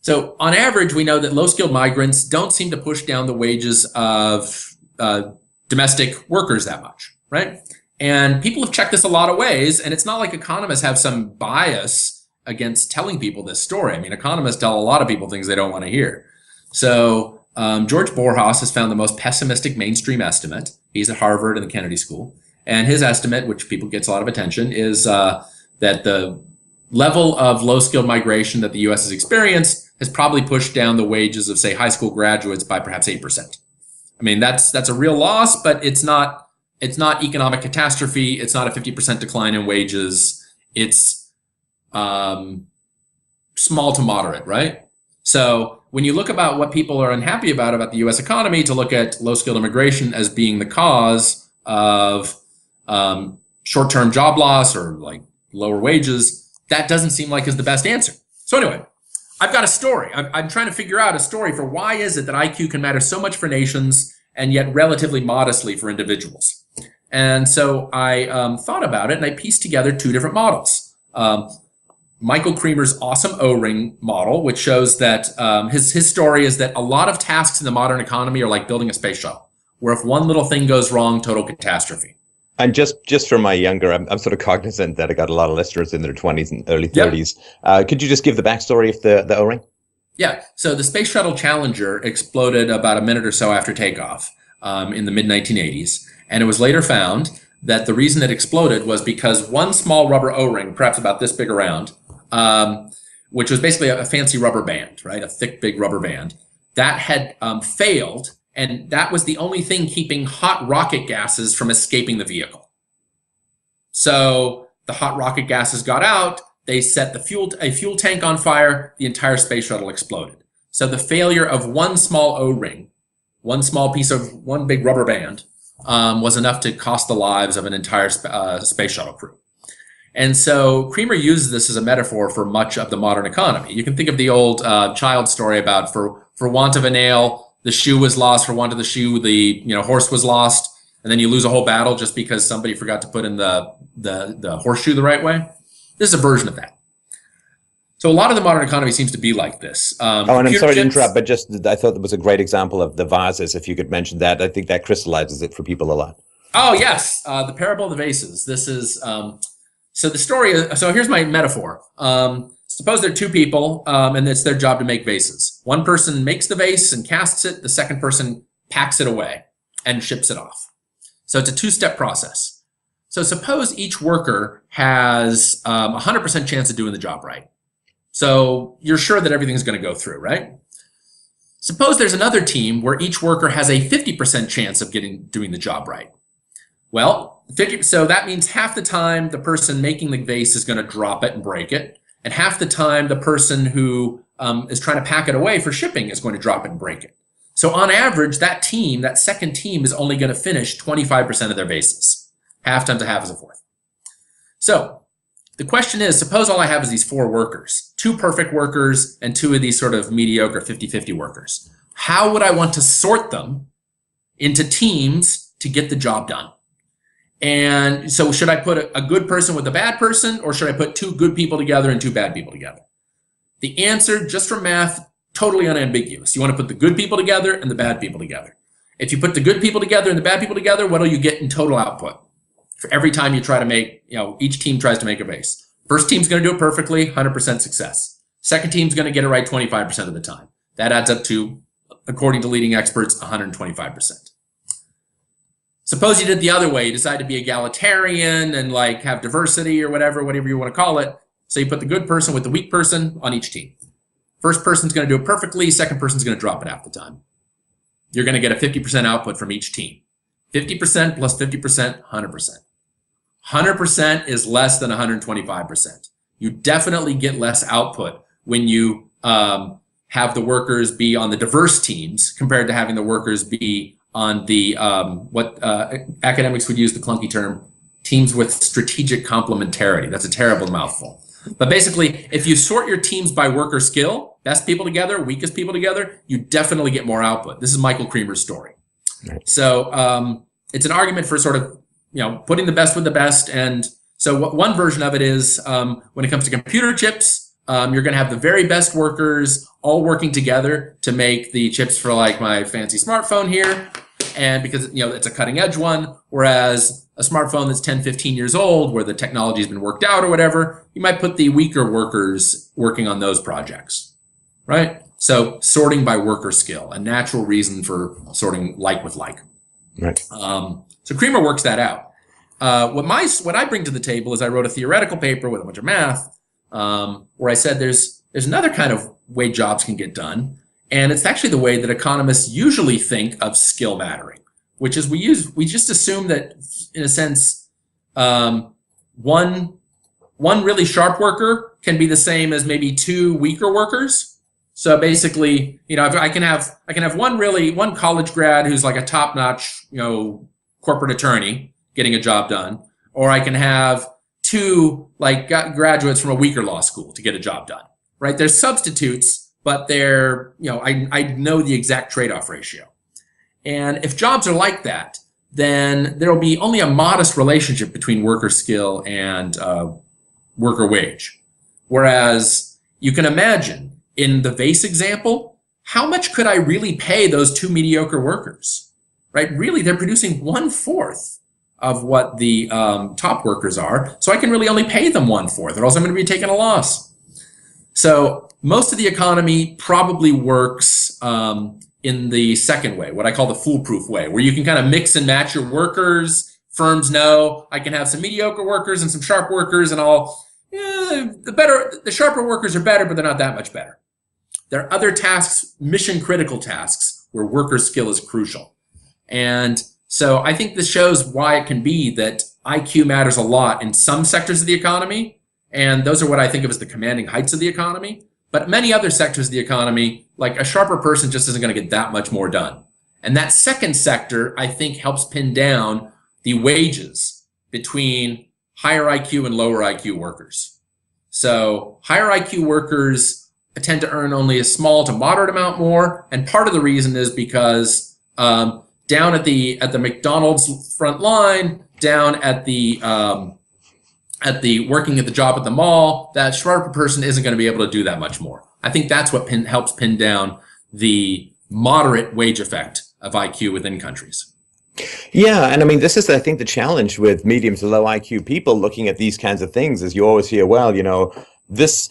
So on average, we know that low-skilled migrants don't seem to push down the wages of domestic workers that much, right? And people have checked this a lot of ways, and it's not like economists have some bias against telling people this story. I mean, economists tell a lot of people things they don't want to hear. So George Borjas has found the most pessimistic mainstream estimate. He's at Harvard and the Kennedy School. And his estimate, which people gets a lot of attention, is that the level of low-skilled migration that the U.S. has experienced has probably pushed down the wages of, say, high school graduates by perhaps 8%. I mean, that's a real loss, but it's not economic catastrophe. It's not a 50% decline in wages. It's small to moderate, right? So when you look about what people are unhappy about the U.S. economy, to look at low-skilled immigration as being the cause of short-term job loss or like lower wages, that doesn't seem like is the best answer. So anyway, I've got a story. I'm trying to figure out a story for why is it that IQ can matter so much for nations and yet relatively modestly for individuals. And so I thought about it, and I pieced together two different models. Michael Kremer's awesome O-ring model, which shows that his story is that a lot of tasks in the modern economy are like building a space shuttle, where if one little thing goes wrong, total catastrophe. And just for my younger, I'm sort of cognizant that I got a lot of listeners in their 20s and early 30s. Yep. Could you just give the backstory of the O-ring? Yeah. So the Space Shuttle Challenger exploded about a minute or so after takeoff in the mid-1980s. And it was later found that the reason it exploded was because one small rubber O-ring, perhaps about this big around, which was basically a fancy rubber band, right? A thick, big rubber band, that had failed. And that was the only thing keeping hot rocket gases from escaping the vehicle. So the hot rocket gases got out, they set a fuel tank on fire, the entire space shuttle exploded. So the failure of one small O-ring, one big rubber band, was enough to cost the lives of an entire space shuttle crew. And so Kremer uses this as a metaphor for much of the modern economy. You can think of the old child story about for want of a nail, the shoe was lost. For want of the shoe, the horse was lost. And then you lose a whole battle just because somebody forgot to put in the horseshoe the right way. This is a version of that. So a lot of the modern economy seems to be like this. And I'm sorry to interrupt, but I thought that was a great example of the vases. If you could mention that, I think that crystallizes it for people a lot. Oh, yes. The parable of the vases. This is, so the story, so here's my metaphor. Suppose there are two people, and it's their job to make vases. One person makes the vase and casts it. The second person packs it away and ships it off. So it's a two-step process. So suppose each worker has 100% chance of doing the job right. So you're sure that everything's going to go through, right? Suppose there's another team where each worker has a 50% chance of doing the job right. Well, so that means half the time the person making the vase is going to drop it and break it, and half the time the person who is trying to pack it away for shipping is going to drop it and break it. So on average, that team, that second team, is only going to finish 25% of their vases. Half times a half is a fourth. So the question is, suppose all I have is these 4 workers, 2 perfect workers and 2 of these sort of mediocre 50-50 workers. How would I want to sort them into teams to get the job done? And so should I put a good person with a bad person, or should I put 2 good people together and 2 bad people together? The answer, just from math, totally unambiguous. You want to put the good people together and the bad people together. If you put the good people together and the bad people together, what do you get in total output? For every time you try to make, each team tries to make a vase. First team's going to do it perfectly, 100% success. Second team's going to get it right 25% of the time. That adds up to, according to leading experts, 125%. Suppose you did the other way. You decide to be egalitarian and have diversity or whatever you want to call it. So you put the good person with the weak person on each team. First person's going to do it perfectly. Second person's going to drop it half the time. You're going to get a 50% output from each team. 50% plus 50%, 100%. 100% is less than 125%. You definitely get less output when you have the workers be on the diverse teams compared to having the workers be on the, what academics would use the clunky term, teams with strategic complementarity. That's a terrible mouthful. But basically, if you sort your teams by worker skill, best people together, weakest people together, you definitely get more output. This is Michael Kremer's story. Right. So it's an argument for sort of, putting the best with the best. And so one version of it is when it comes to computer chips, you're going to have the very best workers all working together to make the chips for my fancy smartphone here. And because, it's a cutting edge one, whereas a smartphone that's 10, 15 years old, where the technology has been worked out or whatever, you might put the weaker workers working on those projects, right? So sorting by worker skill, a natural reason for sorting like with like. Right. So Kremer works that out. What I bring to the table is I wrote a theoretical paper with a bunch of math where I said there's another kind of way jobs can get done. And it's actually the way that economists usually think of skill mattering, which is we just assume that, in a sense, one really sharp worker can be the same as maybe 2 weaker workers. So basically, I can have one college grad who's like a top-notch, corporate attorney getting a job done, or I can have 2 graduates from a weaker law school to get a job done. Right? They're substitutes, but they're, I know the exact trade-off ratio. And if jobs are like that, then there will be only a modest relationship between worker skill and worker wage. Whereas you can imagine in the vase example, how much could I really pay those 2 mediocre workers? Right? Really, they're producing 1/4 of what the top workers are. So I can really only pay them 1/4, or else I'm going to be taking a loss. So most of the economy probably works in the second way, what I call the foolproof way, where you can kind of mix and match your workers. Firms know I can have some mediocre workers and some sharp workers, and the sharper workers are better, but they're not that much better. There are other tasks, mission critical tasks, where worker skill is crucial. And so I think this shows why it can be that IQ matters a lot in some sectors of the economy, and those are what I think of as the commanding heights of the economy. But many other sectors of the economy, like a sharper person just isn't going to get that much more done. And that second sector, I think, helps pin down the wages between higher IQ and lower IQ workers. So higher IQ workers tend to earn only a small to moderate amount more, and part of the reason is because down at the McDonald's front line, down at the working at the job at the mall, that sharper person isn't going to be able to do that much more. I think that's what helps pin down the moderate wage effect of IQ within countries. Yeah, and I mean, this is, I think, the challenge with medium to low IQ people looking at these kinds of things, is you always hear, well, this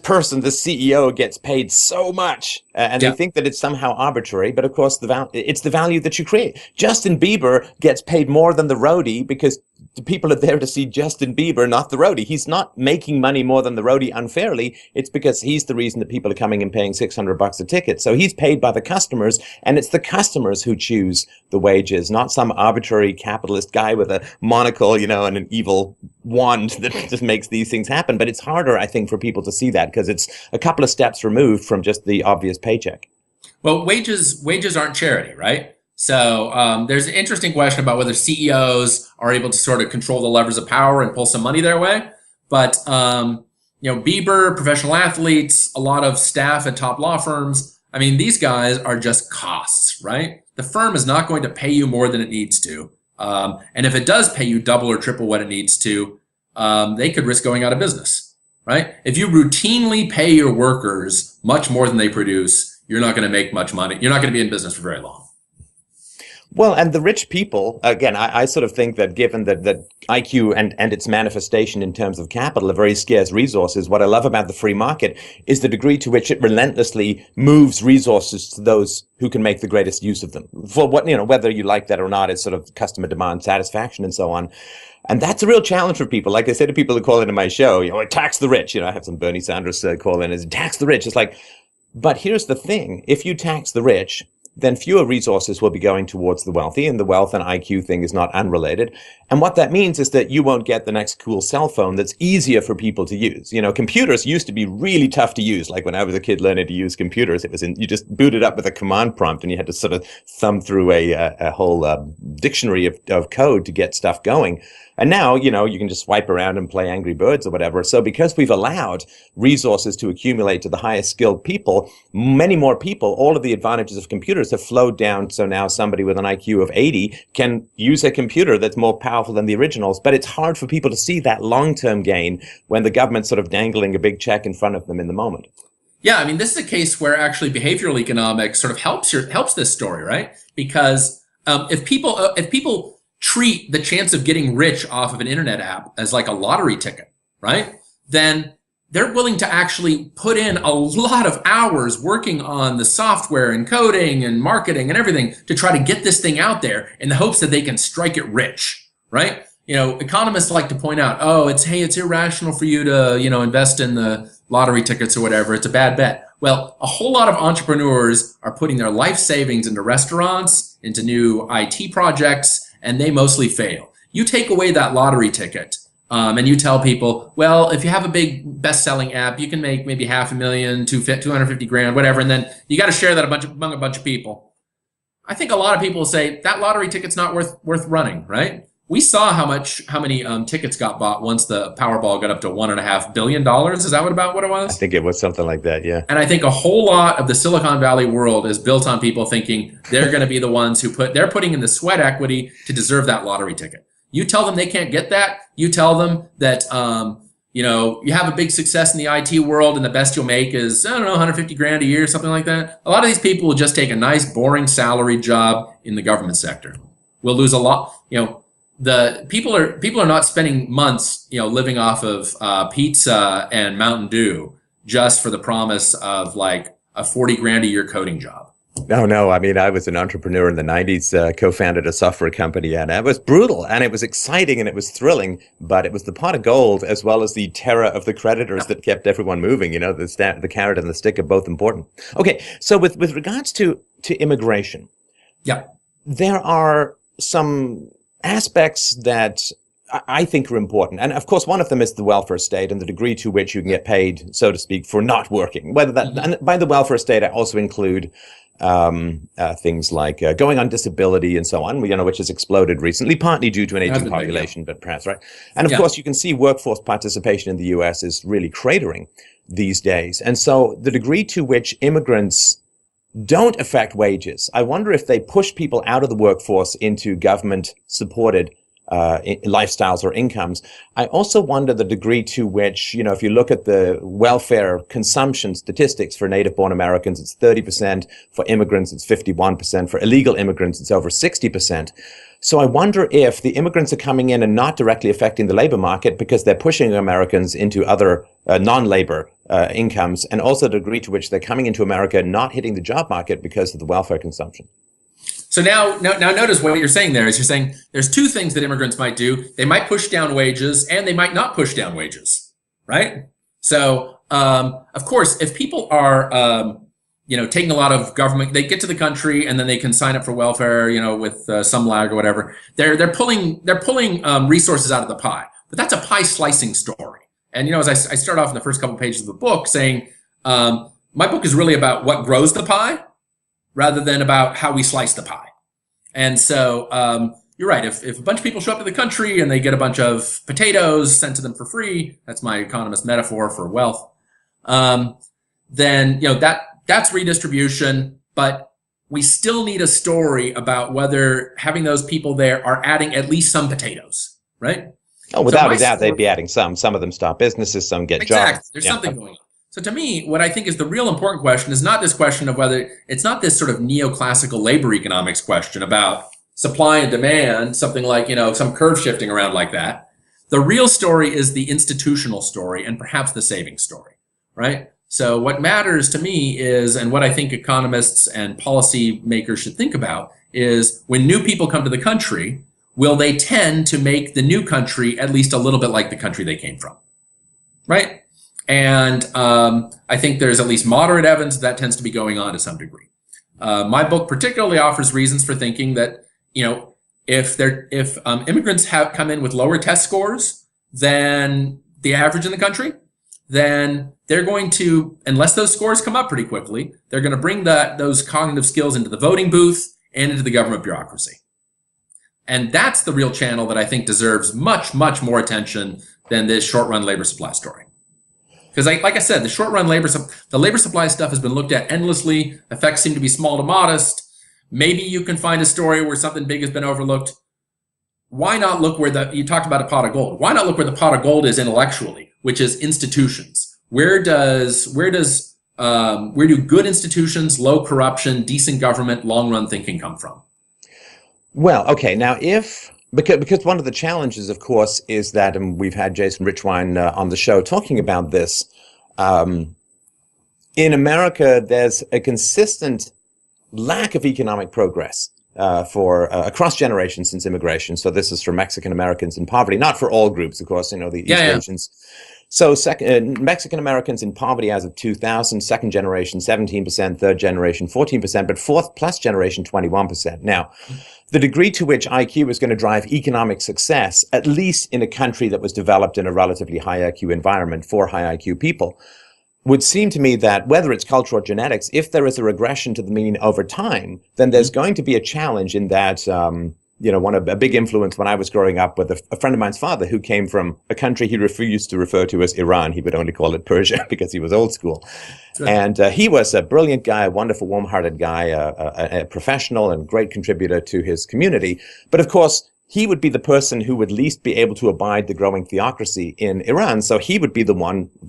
person, this CEO gets paid so much, and they think that it's somehow arbitrary, but of course it's the value that you create. Justin Bieber gets paid more than the roadie because the people are there to see Justin Bieber, not the roadie. He's not making money more than the roadie unfairly. It's because he's the reason that people are coming and paying $600 a ticket. So he's paid by the customers, and it's the customers who choose the wages, not some arbitrary capitalist guy with a monocle, and an evil wand that just makes these things happen. But it's harder, I think, for people to see that because it's a couple of steps removed from just the obvious paycheck. Well, wages aren't charity, right? So there's an interesting question about whether CEOs are able to sort of control the levers of power and pull some money their way. But Bieber, professional athletes, a lot of staff at top law firms. I mean, these guys are just costs, right? The firm is not going to pay you more than it needs to. And if it does pay you double or triple what it needs to, they could risk going out of business, right? If you routinely pay your workers much more than they produce, you're not going to make much money. You're not going to be in business for very long. Well, and the rich people, again, I sort of think that given that IQ and its manifestation in terms of capital are very scarce resources, what I love about the free market is the degree to which it relentlessly moves resources to those who can make the greatest use of them. For what, whether you like that or not, it's sort of customer demand satisfaction and so on. And that's a real challenge for people. Like I say to people who call into my show, tax the rich. I have some Bernie Sanders call in as tax the rich. It's like, but here's the thing. If you tax the rich, then fewer resources will be going towards the wealthy, and the wealth and IQ thing is not unrelated. And what that means is that you won't get the next cool cell phone that's easier for people to use. Computers used to be really tough to use. Like when I was a kid learning to use computers, you just booted up with a command prompt and you had to sort of thumb through a whole dictionary of code to get stuff going. And now, you can just swipe around and play Angry Birds or whatever. So because we've allowed resources to accumulate to the highest skilled people, many more people, all of the advantages of computers have flowed down. So now somebody with an IQ of 80 can use a computer that's more powerful than the originals. But it's hard for people to see that long-term gain when the government's sort of dangling a big check in front of them in the moment. Yeah, I mean, this is a case where actually behavioral economics sort of helps this story, right? Because if people treat the chance of getting rich off of an internet app as like a lottery ticket, right? Then they're willing to actually put in a lot of hours working on the software and coding and marketing and everything to try to get this thing out there in the hopes that they can strike it rich, right? Economists like to point out, it's irrational for you to, invest in the lottery tickets or whatever. It's a bad bet. Well, a whole lot of entrepreneurs are putting their life savings into restaurants, into new IT projects, and they mostly fail. You take away that lottery ticket, and you tell people, well, if you have a big best-selling app, you can make maybe $500,000, $250,000, whatever, and then you got to share that among a bunch of people. I think a lot of people will say that lottery ticket's not worth running, right? We saw how many tickets got bought once the Powerball got up to $1.5 billion. Is that about what it was? I think it was something like that, yeah. And I think a whole lot of the Silicon Valley world is built on people thinking they're going to be the ones they're putting in the sweat equity to deserve that lottery ticket. You tell them they can't get that. You tell them that, you have a big success in the IT world and the best you'll make is, $150,000 a year, something like that. A lot of these people will just take a nice, boring salary job in the government sector. We'll lose a lot, The people are not spending months, living off of pizza and Mountain Dew just for the promise of like a $40,000 a year coding job. No. I mean, I was an entrepreneur in the 90s, co-founded a software company, and it was brutal, and it was exciting, and it was thrilling, but it was the pot of gold as well as the terror of the creditors that kept everyone moving. The carrot and the stick are both important. Okay, so with regards to immigration, yeah, there are some aspects that I think are important. And of course, one of them is the welfare state and the degree to which you can get paid, so to speak, for not working. And by the welfare state, I also include things like going on disability and so on, which has exploded recently, partly due to an aging population, but perhaps, right? And of course, you can see workforce participation in the US is really cratering these days. And so the degree to which immigrants don't affect wages, I wonder if they push people out of the workforce into government-supported lifestyles or incomes. I also wonder the degree to which, if you look at the welfare consumption statistics for native-born Americans, it's 30%. For immigrants, it's 51%. For illegal immigrants, it's over 60%. So I wonder if the immigrants are coming in and not directly affecting the labor market because they're pushing Americans into other non-labor incomes, and also the degree to which they're coming into America not hitting the job market because of the welfare consumption. So now notice what you're saying there is you're saying there's two things that immigrants might do. They might push down wages and they might not push down wages, right? So, of course, if people are, taking a lot of government, they get to the country and then they can sign up for welfare, with some lag or whatever. They're pulling resources out of the pie, but that's a pie slicing story. And, as I start off in the first couple pages of the book saying, my book is really about what grows the pie rather than about how we slice the pie. And so you're right. If a bunch of people show up to the country and they get a bunch of potatoes sent to them for free, that's my economist metaphor for wealth, then that's redistribution. But we still need a story about whether having those people there are adding at least some potatoes, right? Oh, without a doubt, they'd be adding some. Some of them start businesses, some get jobs. There's something going on. So to me, what I think is the real important question is not this question of whether it's not this sort of neoclassical labor economics question about supply and demand, something like, some curve shifting around like that. The real story is the institutional story and perhaps the saving story, right? So what matters to me is, and what I think economists and policy makers should think about is when new people come to the country, will they tend to make the new country at least a little bit like the country they came from, right? And I think there's at least moderate evidence that tends to be going on to some degree. My book particularly offers reasons for thinking that, if immigrants have come in with lower test scores than the average in the country, then they're going to, unless those scores come up pretty quickly, they're going to bring those cognitive skills into the voting booth and into the government bureaucracy. And that's the real channel that I think deserves much, much more attention than this short-run labor supply story. Because like I said, the short-run labor supply stuff has been looked at endlessly. Effects seem to be small to modest. Maybe you can find a story where something big has been overlooked. Why not look where you talked about a pot of gold. Why not look where the pot of gold is intellectually, which is institutions? Where do good institutions, low corruption, decent government, long-run thinking come from? Well, okay. Now, because one of the challenges, of course, is that, and we've had Jason Richwine on the show talking about this, in America, there's a consistent lack of economic progress for across generations since immigration. So this is for Mexican Americans in poverty, not for all groups, of course, the East Asians. So Mexican Americans in poverty as of 2000, second generation, 17%, third generation, 14%, but fourth plus generation, 21%. Now, the degree to which IQ is going to drive economic success, at least in a country that was developed in a relatively high IQ environment for high IQ people, would seem to me that whether it's culture or genetics, if there is a regression to the mean over time, then there's going to be a challenge in that, a big influence when I was growing up with a friend of mine's father who came from a country he refused to refer to as Iran. He would only call it Persia because he was old school. Sure. And he was a brilliant guy, a wonderful, warm-hearted guy, a professional and great contributor to his community. But of course, he would be the person who would least be able to abide the growing theocracy in Iran. So he would be the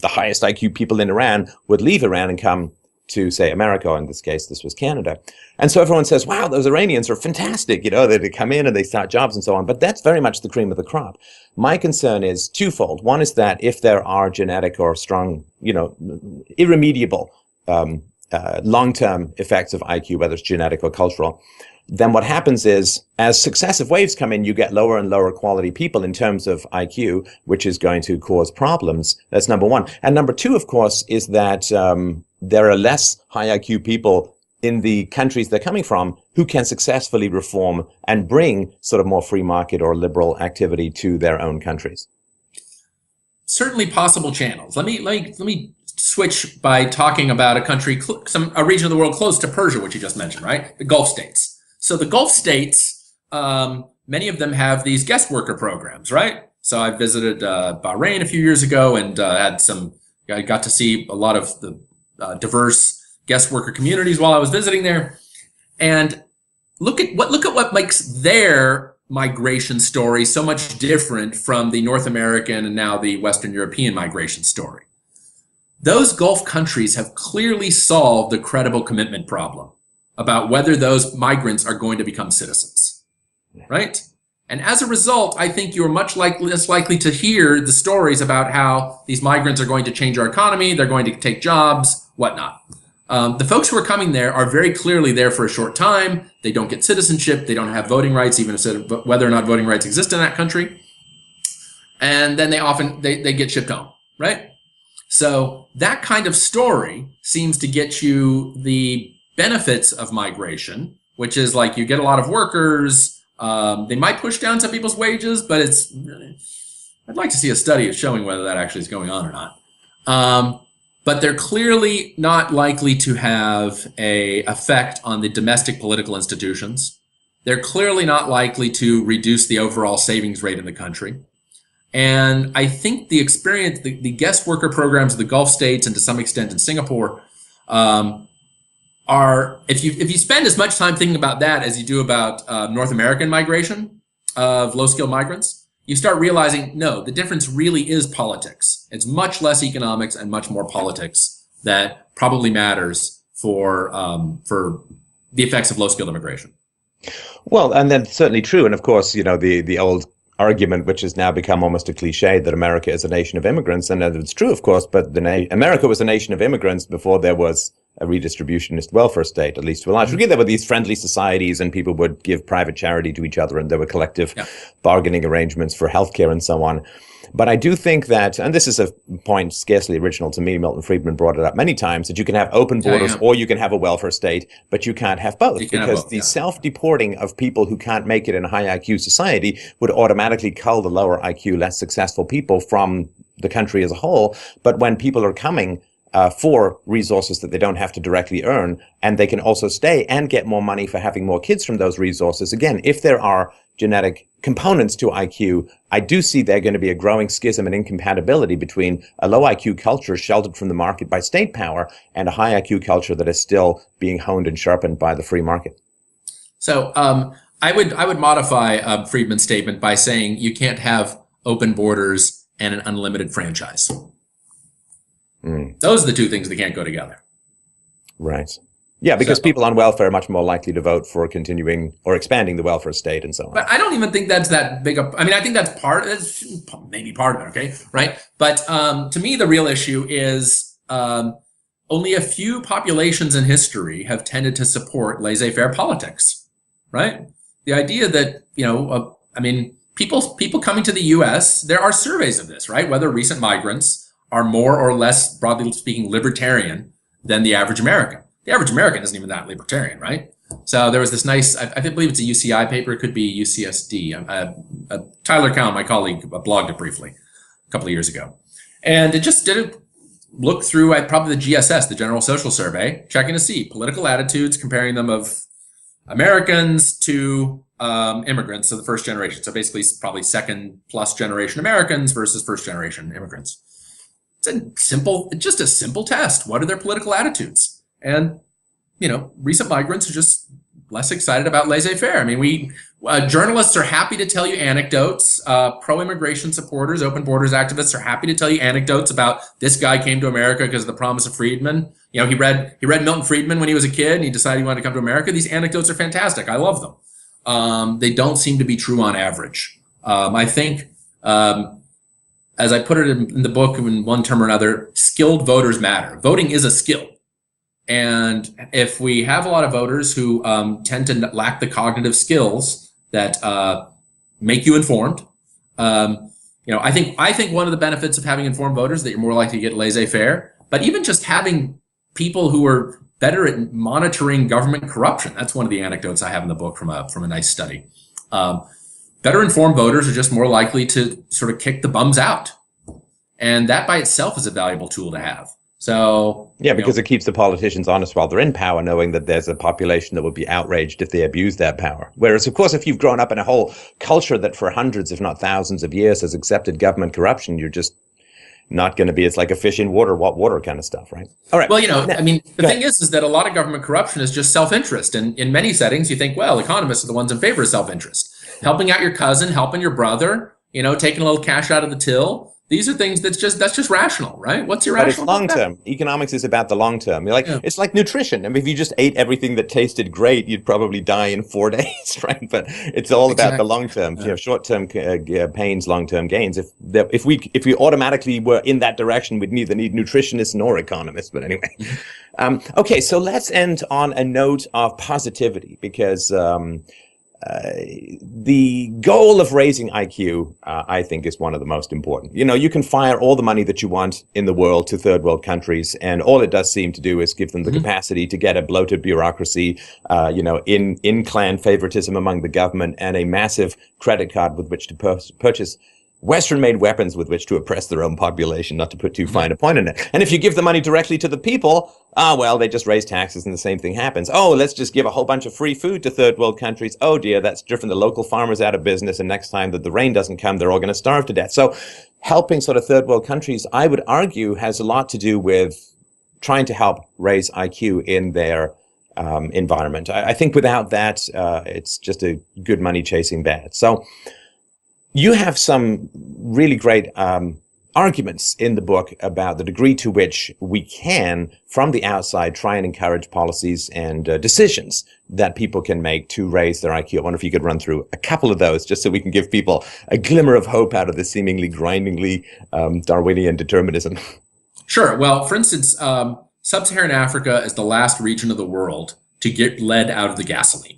highest IQ people in Iran would leave Iran and come to, say, America, or in this case, this was Canada. And so everyone says, wow, those Iranians are fantastic. They come in and they start jobs and so on. But that's very much the cream of the crop. My concern is twofold. One is that if there are genetic or strong, irremediable long-term effects of IQ, whether it's genetic or cultural, then what happens is, as successive waves come in, you get lower and lower quality people in terms of IQ, which is going to cause problems. That's number one. And number two, of course, is that there are less high IQ people in the countries they're coming from who can successfully reform and bring sort of more free market or liberal activity to their own countries. Certainly possible channels. Let me switch by talking about a country, a region of the world close to Persia, which you just mentioned, right? The Gulf states. So the Gulf states, many of them have these guest worker programs, right? So I visited Bahrain a few years ago and I got to see a lot of the diverse guest worker communities while I was visiting there. And look at what makes their migration story so much different from the North American and now the Western European migration story. Those Gulf countries have clearly solved the credible commitment problem about whether those migrants are going to become citizens, right? And as a result, I think you're much less likely to hear the stories about how these migrants are going to change our economy, they're going to take jobs, whatnot. The folks who are coming there are very clearly there for a short time. They don't get citizenship. They don't have voting rights, even if whether or not voting rights exist in that country. And then they get shipped home, right? So that kind of story seems to get you the benefits of migration, which is like you get a lot of workers. They might push down some people's wages, but I'd like to see a study showing whether that actually is going on or not. But they're clearly not likely to have an effect on the domestic political institutions. They're clearly not likely to reduce the overall savings rate in the country. And I think the experience, the guest worker programs of the Gulf states and to some extent in Singapore, are, if you spend as much time thinking about that as you do about North American migration of low-skilled migrants, you start realizing, no, the difference really is politics. It's much less economics and much more politics that probably matters for the effects of low-skilled immigration. Well, and that's certainly true. And of course, you know, the old argument, which has now become almost a cliche, that America is a nation of immigrants. And it's true, of course, but America was a nation of immigrants before there was a redistributionist welfare state, at least to a large degree. There were these friendly societies and people would give private charity to each other, and there were collective bargaining arrangements for healthcare and so on. But I do think that, and this is a point scarcely original to me, Milton Friedman brought it up many times, that you can have open borders or you can have a welfare state, but you can't have both, because the self-deporting of people who can't make it in a high IQ society would automatically cull the lower IQ, less successful people from the country as a whole. But when people are coming for resources that they don't have to directly earn, and they can also stay and get more money for having more kids from those resources. Again, if there are genetic components to IQ, I do see there going to be a growing schism and incompatibility between a low IQ culture sheltered from the market by state power and a high IQ culture that is still being honed and sharpened by the free market. So I would modify Friedman's statement by saying you can't have open borders and an unlimited franchise. Those are the two things that can't go together. Right. Yeah, because people on welfare are much more likely to vote for continuing or expanding the welfare state and so on. But I don't even think that's that big I mean, I think that's maybe part of it, okay? Right? But to me, the real issue is only a few populations in history have tended to support laissez-faire politics, right? The idea that, you know, I mean, people coming to the U.S., there are surveys of this, right? Whether recent migrants are more or less, broadly speaking, libertarian than the average American. The average American isn't even that libertarian, right? So there was this nice, I believe it's a UCI paper, it could be UCSD. Tyler Cowan, my colleague, blogged it briefly a couple of years ago. And it just did look through probably the GSS, the General Social Survey, checking to see political attitudes, comparing them of Americans to immigrants, so the first generation. So basically probably second plus generation Americans versus first generation immigrants. It's just a simple test. What are their political attitudes? And, you know, recent migrants are just less excited about laissez-faire. I mean, journalists are happy to tell you anecdotes. Pro-immigration supporters, open borders activists are happy to tell you anecdotes about this guy came to America because of the promise of Friedman. You know, he read Milton Friedman when he was a kid and he decided he wanted to come to America. These anecdotes are fantastic. I love them. They don't seem to be true on average. I think, as I put it in the book in one term or another, skilled voters matter. Voting is a skill. And if we have a lot of voters who tend to lack the cognitive skills that make you informed, you know, I think one of the benefits of having informed voters is that you're more likely to get laissez-faire. But even just having people who are better at monitoring government corruption, that's one of the anecdotes I have in the book from a nice study. Better informed voters are just more likely to sort of kick the bums out. And that by itself is a valuable tool to have. So yeah, because it keeps the politicians honest while they're in power, knowing that there's a population that would be outraged if they abuse that power. Whereas, of course, if you've grown up in a whole culture that for hundreds, if not thousands of years has accepted government corruption, you're just not going to be, it's like a fish in water, what water kind of stuff, right? All right. Well, you know, I mean, the thing is that a lot of government corruption is just self-interest. And in many settings, you think, well, economists are the ones in favor of self-interest. Helping out your cousin, helping your brother, you know, taking a little cash out of the till. these are things that's just rational, right? What's But it's irrational long about that? term. Economics is about the long term. You're like, Yeah, it's like nutrition. I mean, if you just ate everything that tasted great, you'd probably die in 4 days, right? But it's all about the exactly. long term. Yeah. Short term pains, long term gains. If we automatically were in that direction, we'd neither need nutritionists nor economists. But anyway, okay. So let's end on a note of positivity because. The goal of raising IQ, I think, is one of the most important. You can fire all the money that you want in the world to third world countries, and all it does seem to do is give them the capacity to get a bloated bureaucracy, in clan favoritism among the government, and a massive credit card with which to purchase Western-made weapons with which to oppress their own population, not to put too fine a point on it. And if you give the money directly to the people, well, they just raise taxes and the same thing happens. Oh, let's just give a whole bunch of free food to third world countries. Oh dear, that's driven the local farmers out of business, and next time that the rain doesn't come, they're all going to starve to death. So helping sort of third world countries, I would argue, has a lot to do with trying to help raise IQ in their environment. I think without that, it's just a good money chasing bad. So you have some really great arguments in the book about the degree to which we can, from the outside, try and encourage policies and decisions that people can make to raise their IQ. I wonder if you could run through a couple of those just so we can give people a glimmer of hope out of the seemingly grindingly Darwinian determinism. Sure. Well, for instance, sub-Saharan Africa is the last region of the world to get lead out of the gasoline.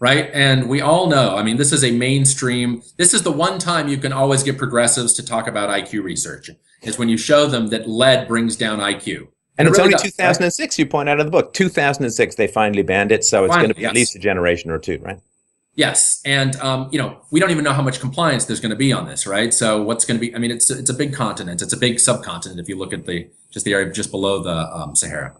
Right. And we all know, I mean, this is the one time you can always get progressives to talk about IQ research is when you show them that lead brings down IQ. And it's really only 2006, you point out in the book. 2006, they finally banned it. So it's going to be at least a generation or two, right? Yes. And, we don't even know how much compliance there's going to be on this, right? So what's going to be, I mean, it's a big continent. It's a big subcontinent if you look at the area just below the Sahara.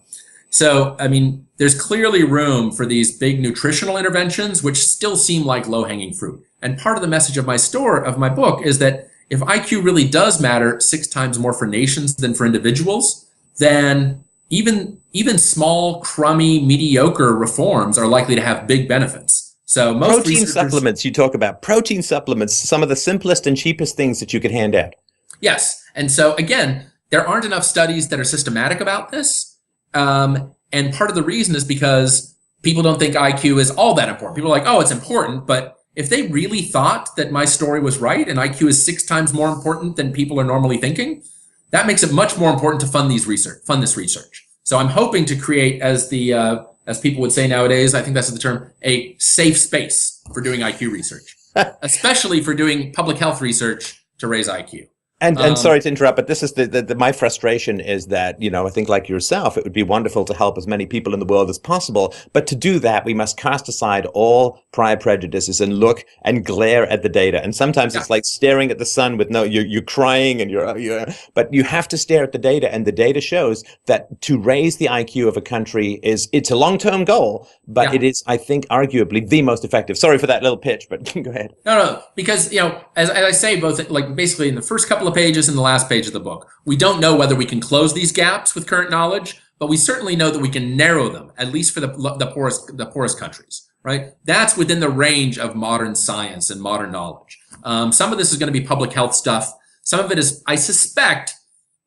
So, I mean, there's clearly room for these big nutritional interventions, which still seem like low-hanging fruit. And part of the message of my book is that if IQ really does matter 6 times more for nations than for individuals, then even small, crummy, mediocre reforms are likely to have big benefits. So most protein supplements, you talk about protein supplements, some of the simplest and cheapest things that you could hand out. Yes. And so, again, there aren't enough studies that are systematic about this. And part of the reason is because people don't think IQ is all that important. People are like, oh, it's important. But if they really thought that my story was right and IQ is 6 times more important than people are normally thinking, that makes it much more important to fund this research. So I'm hoping to create, as people would say nowadays, I think that's the term, a safe space for doing IQ research, especially for doing public health research to raise IQ. And sorry to interrupt, but this is my frustration is that, I think like yourself, it would be wonderful to help as many people in the world as possible. But to do that, we must cast aside all prior prejudices and look and glare at the data. And sometimes it's like staring at the sun with you're crying and but you have to stare at the data. And the data shows that to raise the IQ of a country it's a long-term goal, but it is, I think, arguably the most effective. Sorry for that little pitch, but go ahead. No, because, as I say, both like basically in the first couple of pages and the last page of the book, we don't know whether we can close these gaps with current knowledge, but we certainly know that we can narrow them, at least for the poorest countries, right? That's within the range of modern science and modern knowledge. Some of this is going to be public health stuff. Some of it is, I suspect,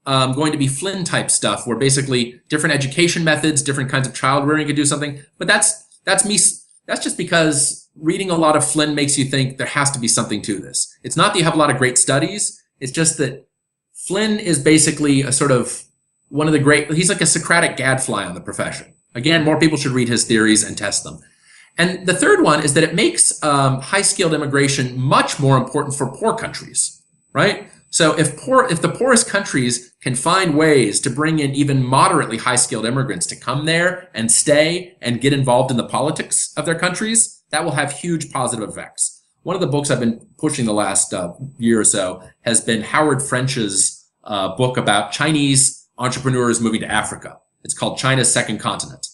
going to be Flynn type stuff, where basically different education methods, different kinds of child rearing could do something. But that's me. That's just because reading a lot of Flynn makes you think there has to be something to this. It's not that you have a lot of great studies. It's just that Flynn is basically a sort of he's like a Socratic gadfly on the profession. Again, more people should read his theories and test them. And the third one is that it makes high-skilled immigration much more important for poor countries, right? So if the poorest countries can find ways to bring in even moderately high-skilled immigrants to come there and stay and get involved in the politics of their countries, that will have huge positive effects. One of the books I've been pushing the last year or so has been Howard French's book about Chinese entrepreneurs moving to Africa. It's called China's Second Continent.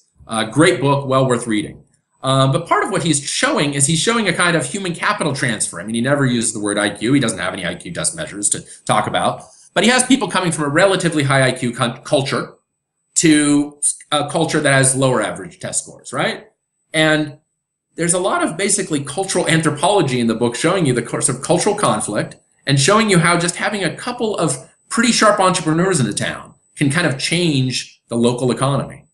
Great book, well worth reading. But part of what he's showing a kind of human capital transfer. I mean, he never uses the word IQ. He doesn't have any IQ test measures to talk about. But he has people coming from a relatively high IQ culture to a culture that has lower average test scores, right? And there's a lot of basically cultural anthropology in the book showing you the course of cultural conflict and showing you how just having a couple of pretty sharp entrepreneurs in a town can kind of change the local economy.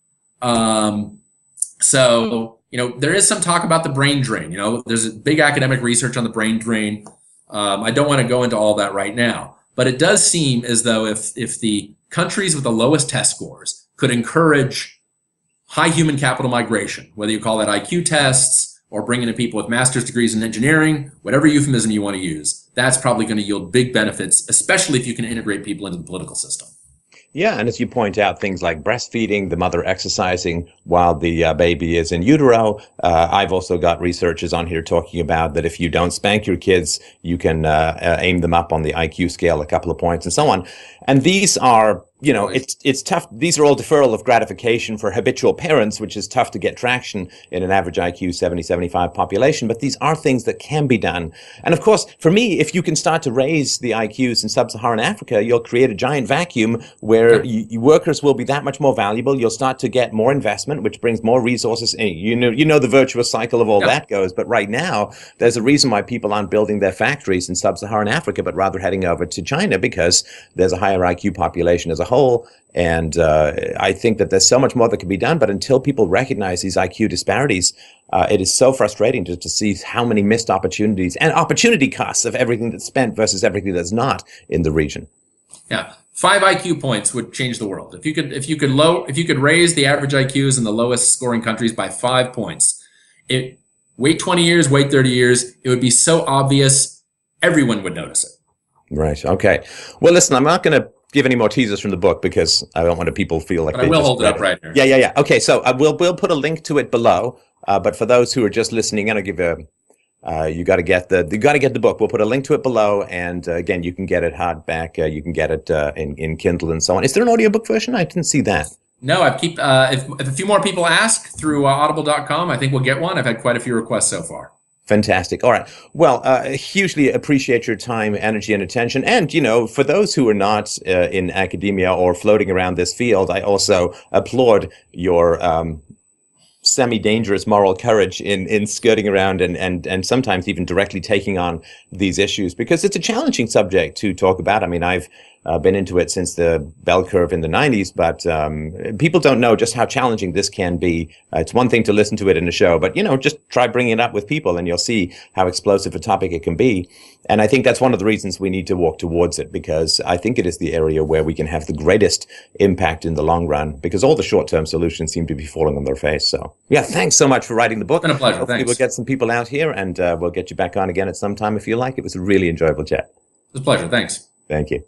So, there is some talk about the brain drain. There's a big academic research on the brain drain. I don't want to go into all that right now, but it does seem as though if the countries with the lowest test scores could encourage high human capital migration, whether you call that IQ tests or bringing in people with master's degrees in engineering, whatever euphemism you want to use, that's probably going to yield big benefits, especially if you can integrate people into the political system. Yeah, and as you point out, things like breastfeeding, the mother exercising while the baby is in utero. I've also got researchers on here talking about that if you don't spank your kids, you can aim them up on the IQ scale a couple of points and so on. And these are, it's tough. These are all deferral of gratification for habitual parents, which is tough to get traction in an average IQ 70, 75 population. But these are things that can be done. And of course, for me, if you can start to raise the IQs in sub-Saharan Africa, you'll create a giant vacuum where workers will be that much more valuable. You'll start to get more investment, which brings more resources. You know the virtuous cycle of all that goes. But right now, there's a reason why people aren't building their factories in sub-Saharan Africa, but rather heading over to China, because there's a higher IQ population as a whole. And I think that there's so much more that can be done. But until people recognize these IQ disparities, it is so frustrating to see how many missed opportunities and opportunity costs of everything that's spent versus everything that's not in the region. Yeah, 5 IQ points would change the world. If you could raise the average IQs in the lowest scoring countries by 5 points, wait 20 years, wait 30 years, it would be so obvious, everyone would notice it. Right. Okay. Well, listen, I'm not going to give any more teasers from the book because I don't want people to feel like. But I will hold it up right here. Yeah. Okay. So we'll put a link to it below. But for those who are just listening, I'll give you got to get the book. We'll put a link to it below, and again, you can get it hardback. You can get it in Kindle and so on. Is there an audiobook version? I didn't see that. No, if a few more people ask through audible.com, I think we'll get one. I've had quite a few requests so far. Fantastic. All right. Well, hugely appreciate your time, energy, and attention. And, for those who are not in academia or floating around this field, I also applaud your semi-dangerous moral courage in skirting around and sometimes even directly taking on these issues, because it's a challenging subject to talk about. I mean, I've been into it since the bell curve in the 90s, but people don't know just how challenging this can be. It's one thing to listen to it in a show, but, just try bringing it up with people and you'll see how explosive a topic it can be. And I think that's one of the reasons we need to walk towards it, because I think it is the area where we can have the greatest impact in the long run, because all the short-term solutions seem to be falling on their face. So, yeah, thanks so much for writing the book. It's been a pleasure. Hopefully Thanks. We'll get some people out here and we'll get you back on again at some time if you like. It was a really enjoyable chat. It was a pleasure. Thanks. Thank you.